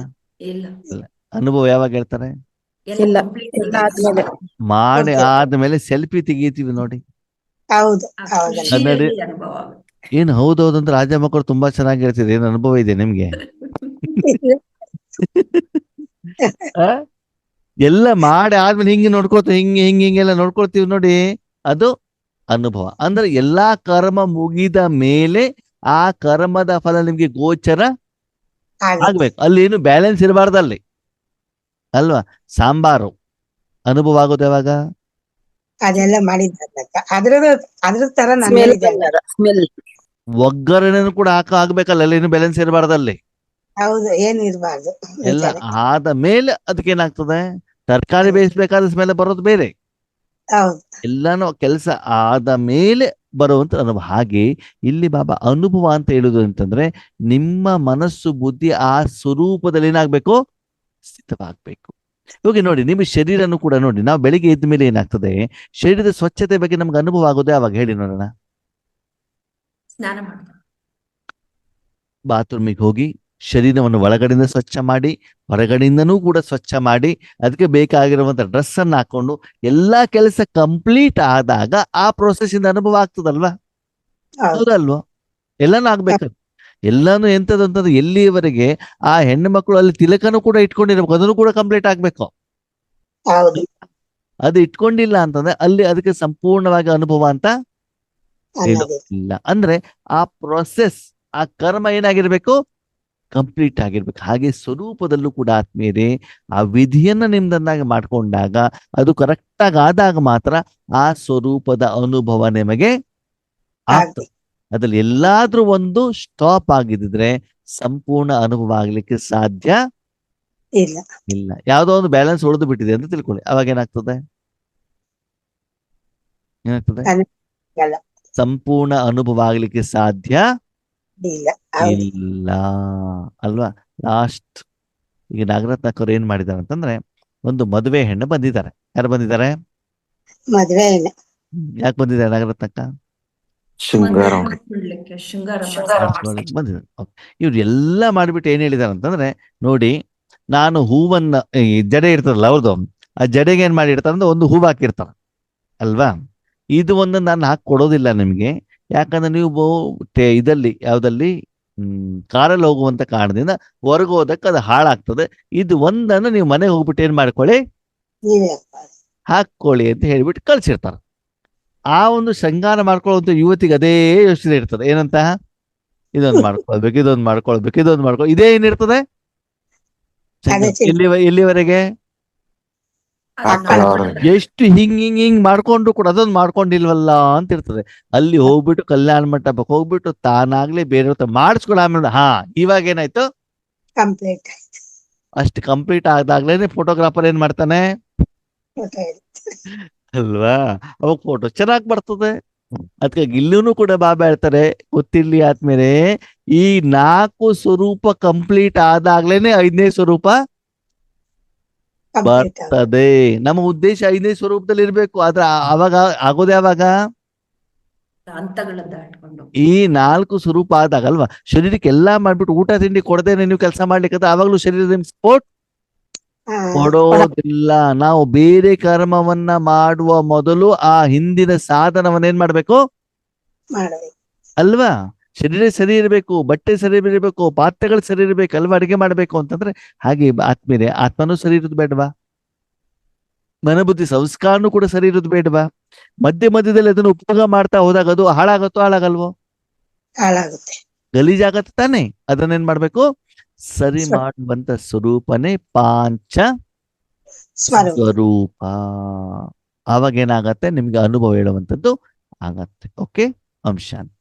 ಇಲ್ಲ. ಅನುಭವ ಯಾವಾಗ ಹೇಳ್ತಾರೆ? ಇಲ್ಲ. ಮಾಡಿ ಆದ್ಮೇಲೆ ಸೆಲ್ಫಿ ತೆಗೀತೀವಿ ನೋಡಿ. ಹೌದು ಹೌದು. ಕನ್ನಡಿ ಅನುಭವ ಆಗುತ್ತೆ. ಏನ್ ಹೌದೌದಂತ ರಾಜ ಮಕ್ಕಳು ತುಂಬಾ ಚೆನ್ನಾಗಿ ಹೇಳ್ತಿದ್ರು. ಏನ್ ಅನುಭವ ಇದೆ ನಿಮ್ಗೆ? ಎಲ್ಲ ಮಾಡಿ ಆದ್ಮೇಲೆ ಹಿಂಗೆ ನೋಡ್ಕೊಳ್ತೀವಿ, ಹಿಂಗೆಲ್ಲ ನೋಡ್ಕೊಳ್ತೀವಿ ನೋಡಿ, ಅದು ಅನುಭವ. ಅಂದ್ರೆ ಎಲ್ಲಾ ಕರ್ಮ ಮುಗಿದ ಮೇಲೆ ಆ ಕರ್ಮದ ಫಲ ನಿಮ್ಗೆ ಗೋಚರ ಆಗ್ಬೇಕು. ಅಲ್ಲಿ ಏನು ಬ್ಯಾಲೆನ್ಸ್ ಇರಬಾರ್ದಲ್ಲಿ ಅಲ್ವಾ? ಸಾಂಬಾರು ಅನುಭವ ಆಗೋದು ಯಾವಾಗ? ಅದೆಲ್ಲ ಮಾಡಿದ್ದ ಅದ್ರ ತರ ಒಗ್ಗರಣೆನು ಕೂಡ ಆಗ್ಬೇಕಲ್ಲ, ಅಲ್ಲಿ ಏನು ಬ್ಯಾಲೆನ್ಸ್ ಇರಬಾರ್ದಲ್ಲಿ. ಹೌದು, ಏನು ಇರಬಾರ್ದು. ಎಲ್ಲ ಆದ ಮೇಲೆ ಅದಕ್ಕೆ ಏನಾಗ್ತದೆ? ತರಕಾರಿ ಬೇಯಿಸ್ಬೇಕಾದ ಸ್ಮೆಲ್ ಬರೋದು ಬೇರೆ, ಎಲ್ಲಾನು ಕೆಲಸ ಆದ ಮೇಲೆ ಬರುವಂತ ಅನುಭವ. ಹಾಗೆ ಇಲ್ಲಿ ಬಾಬಾ ಅನುಭವ ಅಂತ ಹೇಳುದು ಅಂತಂದ್ರೆ ನಿಮ್ಮ ಮನಸ್ಸು ಬುದ್ಧಿ ಆ ಸ್ವರೂಪದಲ್ಲಿ ಏನಾಗ್ಬೇಕು? ಸ್ಥಿತವಾಗ್ಬೇಕು. ಇವಾಗ ನೋಡಿ, ನಿಮ್ಮ ಶರೀರನು ಕೂಡ ನೋಡಿ, ನಾವು ಬೆಳಿಗ್ಗೆ ಎದ್ದ ಮೇಲೆ ಏನಾಗ್ತದೆ? ಶರೀರದ ಸ್ವಚ್ಛತೆ ಬಗ್ಗೆ ನಮ್ಗೆ ಅನುಭವ ಆಗೋದೇ ಅವಾಗ. ಹೇಳಿ ನೋಡೋಣ. ಸ್ನಾನ ಮಾಡ್ತಾರೆ, ಬಾತ್ರೂಮಿಗೆ ಹೋಗಿ ಶರೀರವನ್ನು ಒಳಗಡೆಯಿಂದ ಸ್ವಚ್ಛ ಮಾಡಿ, ಹೊರಗಡೆಯಿಂದನೂ ಕೂಡ ಸ್ವಚ್ಛ ಮಾಡಿ, ಅದಕ್ಕೆ ಬೇಕಾಗಿರುವಂತ ಡ್ರೆಸ್ ಅನ್ನು ಹಾಕೊಂಡು ಎಲ್ಲಾ ಕೆಲಸ ಕಂಪ್ಲೀಟ್ ಆದಾಗ ಆ ಪ್ರೋಸೆಸ್ ಇಂದ ಅನುಭವ ಆಗ್ತದಲ್ವಾ? ಹೌದಲ್ವಾ? ಎಲ್ಲಾನು ಆಗ್ಬೇಕು. ಎಲ್ಲಾನು ಎಂತದಂತಂದ್ರೆ ಎಲ್ಲಿಯವರೆಗೆ ಆ ಹೆಣ್ಣು ಮಕ್ಕಳು ಅಲ್ಲಿ ತಿಲಕನು ಕೂಡ ಇಟ್ಕೊಂಡಿರ್ಬೇಕು, ಅದನ್ನು ಕೂಡ ಕಂಪ್ಲೀಟ್ ಆಗ್ಬೇಕು. ಅದು ಇಟ್ಕೊಂಡಿಲ್ಲ ಅಂತಂದ್ರೆ ಅಲ್ಲಿ ಅದಕ್ಕೆ ಸಂಪೂರ್ಣವಾಗಿ ಅನುಭವ ಅಂತ ಇಲ್ಲ. ಅಂದ್ರೆ ಆ ಪ್ರೊಸೆಸ್, ಆ ಕರ್ಮ ಏನಾಗಿರ್ಬೇಕು? ಕಂಪ್ಲೀಟ್ ಆಗಿರ್ಬೇಕು. ಹಾಗೆ ಸ್ವರೂಪದಲ್ಲೂ ಕೂಡ ಆತ್ಮೀಯರೇ, ಆ ವಿಧಿಯನ್ನ ನಿಮ್ದನ್ನಾಗಿ ಮಾಡ್ಕೊಂಡಾಗ, ಅದು ಕರೆಕ್ಟ್ ಆಗಿ ಆದಾಗ ಮಾತ್ರ ಆ ಸ್ವರೂಪದ ಅನುಭವ ನಿಮಗೆ ಆಗ್ತದೆ. ಅದ್ರಲ್ಲಿ ಎಲ್ಲಾದ್ರೂ ಒಂದು ಸ್ಟಾಪ್ ಆಗಿದ್ರೆ ಸಂಪೂರ್ಣ ಅನುಭವ ಆಗ್ಲಿಕ್ಕೆ ಸಾಧ್ಯ ಇಲ್ಲ. ಯಾವ್ದೋ ಒಂದು ಬ್ಯಾಲೆನ್ಸ್ ಉಳಿದು ಬಿಟ್ಟಿದೆ ಅಂತ ತಿಳ್ಕೊಳ್ಳಿ, ಅವಾಗ ಏನಾಗ್ತದೆ? ಸಂಪೂರ್ಣ ಅನುಭವ ಆಗ್ಲಿಕ್ಕೆ ಸಾಧ್ಯ ಇಲ್ಲ ಅಲ್ವಾ? ಲಾಸ್ಟ್ ಈಗ ನಾಗರತ್ನಕ್ಕವ್ರು ಏನ್ ಮಾಡಿದಾರೆ ಅಂತಂದ್ರೆ, ಒಂದು ಮದುವೆ ಹೆಣ್ಣು ಬಂದಿದ್ದಾರೆ. ಯಾರು ಬಂದಿದ್ದಾರೆ? ಮದುವೆ ಯಾಕೆ ಬಂದಿದ್ದಾರೆ ನಾಗರತ್ನಕ್ಕ? ಬಂದಿದ್ದಾರೆ. ಇವ್ರು ಎಲ್ಲ ಮಾಡ್ಬಿಟ್ಟು ಏನ್ ಹೇಳಿದಾರೆ ಅಂತಂದ್ರೆ, ನೋಡಿ ನಾನು ಹೂವನ್ನ, ಈ ಜಡೆ ಇರ್ತದಲ್ಲ ಅವ್ರದ್ದು, ಆ ಜಡೆಗೆ ಏನ್ ಮಾಡಿರ್ತಾರೆ ಅಂದ್ರೆ ಒಂದು ಹೂವು ಹಾಕಿರ್ತಾರ ಅಲ್ವಾ? ಇದು ಒಂದು ನಾನು ಹಾಕಿ ಕೊಡೋದಿಲ್ಲ ನಿಮ್ಗೆ, ಯಾಕಂದ್ರೆ ನೀವು ಇದಲ್ಲಿ ಯಾವ್ದಲ್ಲಿ ಕಾರಲ್ಲಿ ಹೋಗುವಂತ ಕಾರಣದಿಂದ ಹೊರಗೆ ಹೋದಕ್ಕೆ ಅದು ಹಾಳಾಗ್ತದೆ. ಇದು ಒಂದನ್ನು ನೀವು ಮನೆಗೆ ಹೋಗ್ಬಿಟ್ಟು ಏನ್ ಮಾಡ್ಕೊಳ್ಳಿ, ಹಾಕೊಳ್ಳಿ ಅಂತ ಹೇಳ್ಬಿಟ್ಟು ಕಳ್ಸಿರ್ತಾರ. ಆ ಒಂದು ಶೃಂಗಾರ ಮಾಡ್ಕೊಳ್ಳುವಂತ ಯುವತಿಗೆ ಅದೇ ಯೋಚನೆ ಇರ್ತದೆ. ಏನಂತ? ಇದೊಂದು ಮಾಡ್ಕೊಳ್ಬೇಕು, ಇದೊಂದು ಮಾಡ್ಕೊಳ್ಬೇಕು, ಇದೊಂದು ಇದೇ ಏನಿರ್ತದೆ ಅದೇ ಚಿಂತೆ. ಎಲ್ಲಿವರೆಗೆ ಎಷ್ಟು ಹಿಂಗ್ ಮಾಡ್ಕೊಂಡು ಕೂಡ ಅದೊಂದು ಮಾಡ್ಕೊಂಡಿಲ್ವಲ್ಲ ಅಂತ ಇರ್ತದೆ. ಅಲ್ಲಿ ಹೋಗ್ಬಿಟ್ಟು ಕಲ್ಯಾಣ ಮಂಟಪಕ್ಕೆ ಹೋಗ್ಬಿಟ್ಟು ತಾನಾಗ್ಲೇ ಬೇರೆ ಮಾಡಿಸ್ಕೊಳ ಆಮೇಲೆ ಇವಾಗ ಏನಾಯ್ತು, ಕಂಪ್ಲೀಟ್ ಆಯ್ತು. ಅಷ್ಟು ಕಂಪ್ಲೀಟ್ ಆದಾಗ್ಲೇನೆ ಫೋಟೋಗ್ರಾಫರ್ ಏನ್ ಮಾಡ್ತಾನೆ ಫೋಟೋ ಅಲ್ವಾ, ಅವಾಗ ಫೋಟೋ ಚೆನ್ನಾಗ್ ಬರ್ತದೆ. ಅದಕ್ಕೆ ಇಲ್ಲೂ ಕೂಡ ಬಾಬಾ ಹೇಳ್ತಾರೆ, ಗೊತ್ತಿರ್ಲಿ ಆದ್ಮೇಲೆ ಈ 4 ಸ್ವರೂಪ ಕಂಪ್ಲೀಟ್ ಆದಾಗ್ಲೇನೆ 5ನೇ ಸ್ವರೂಪ ಬರ್ತದೆ. ನಮ್ಮ ಉದ್ದೇಶ 5ನೇ ಸ್ವರೂಪದಲ್ಲಿ ಇರ್ಬೇಕು. ಆದ್ರೆ ಅವಾಗ ಆಗೋದೇ ಯಾವಾಗ, ಹಂತಗಳ ದಾಟ್ಕೊಂಡು ಈ 4 ಸ್ವರೂಪ ಆದಾಗಲ್ವಾ. ಶರೀರಕ್ಕೆ ಎಲ್ಲಾ ಮಾಡ್ಬಿಟ್ಟು ಊಟ ತಿಂಡಿ ಕೊಡದೇನೆ ನೀವು ಕೆಲಸ ಮಾಡ್ಲಿಕ್ಕೆ ಆವಾಗ್ಲೂ ಶರೀರ ನಿಮ್ಗೆ ಸಪೋರ್ಟ್ ಕೊಡೋದಿಲ್ಲ. ನಾವು ಬೇರೆ ಕರ್ಮವನ್ನ ಮಾಡುವ ಮೊದಲು ಆ ಹಿಂದಿನ ಸಾಧನವನ್ನ ಏನ್ ಮಾಡ್ಬೇಕು ಅಲ್ವಾ. ಶರೀರ ಸರಿ ಇರಬೇಕು, ಬಟ್ಟೆ ಸರಿ ಇರಬೇಕು, ಪಾತ್ರೆಗಳು ಸರಿ ಇರಬೇಕು ಅಲ್ವಾ, ಅಡಿಗೆ ಮಾಡ್ಬೇಕು ಅಂತಂದ್ರೆ. ಹಾಗೆ ಆತ್ಮೀರೆ ಆತ್ಮನೂ ಸರಿ ಇರೋದು ಬೇಡವಾ, ಮನಬುದ್ಧಿ ಸಂಸ್ಕಾರನೂ ಕೂಡ ಸರಿ ಇರೋದು ಬೇಡವಾ. ಮಧ್ಯದಲ್ಲಿ ಅದನ್ನು ಉಪಯೋಗ ಮಾಡ್ತಾ ಹೋದಾಗ ಅದು ಹಾಳಾಗಲ್ವೋ, ಹಾಳಾಗುತ್ತೆ, ಗಲೀಜಾಗತ್ತೆ ತಾನೆ. ಅದನ್ನೇನ್ ಮಾಡ್ಬೇಕು, ಸರಿ ಮಾಡುವಂತ ಸ್ವರೂಪನೇ ಪಾಂಚ ಸ್ವರೂಪ. ಆವಾಗ ಏನಾಗತ್ತೆ, ನಿಮ್ಗೆ ಅನುಭವ ಹೇಳುವಂಥದ್ದು ಆಗತ್ತೆ. ಓಕೆ, ಶಾಂತಿ.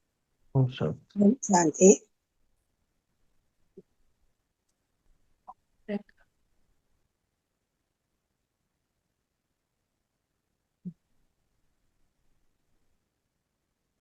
ಶಾಂತಿ.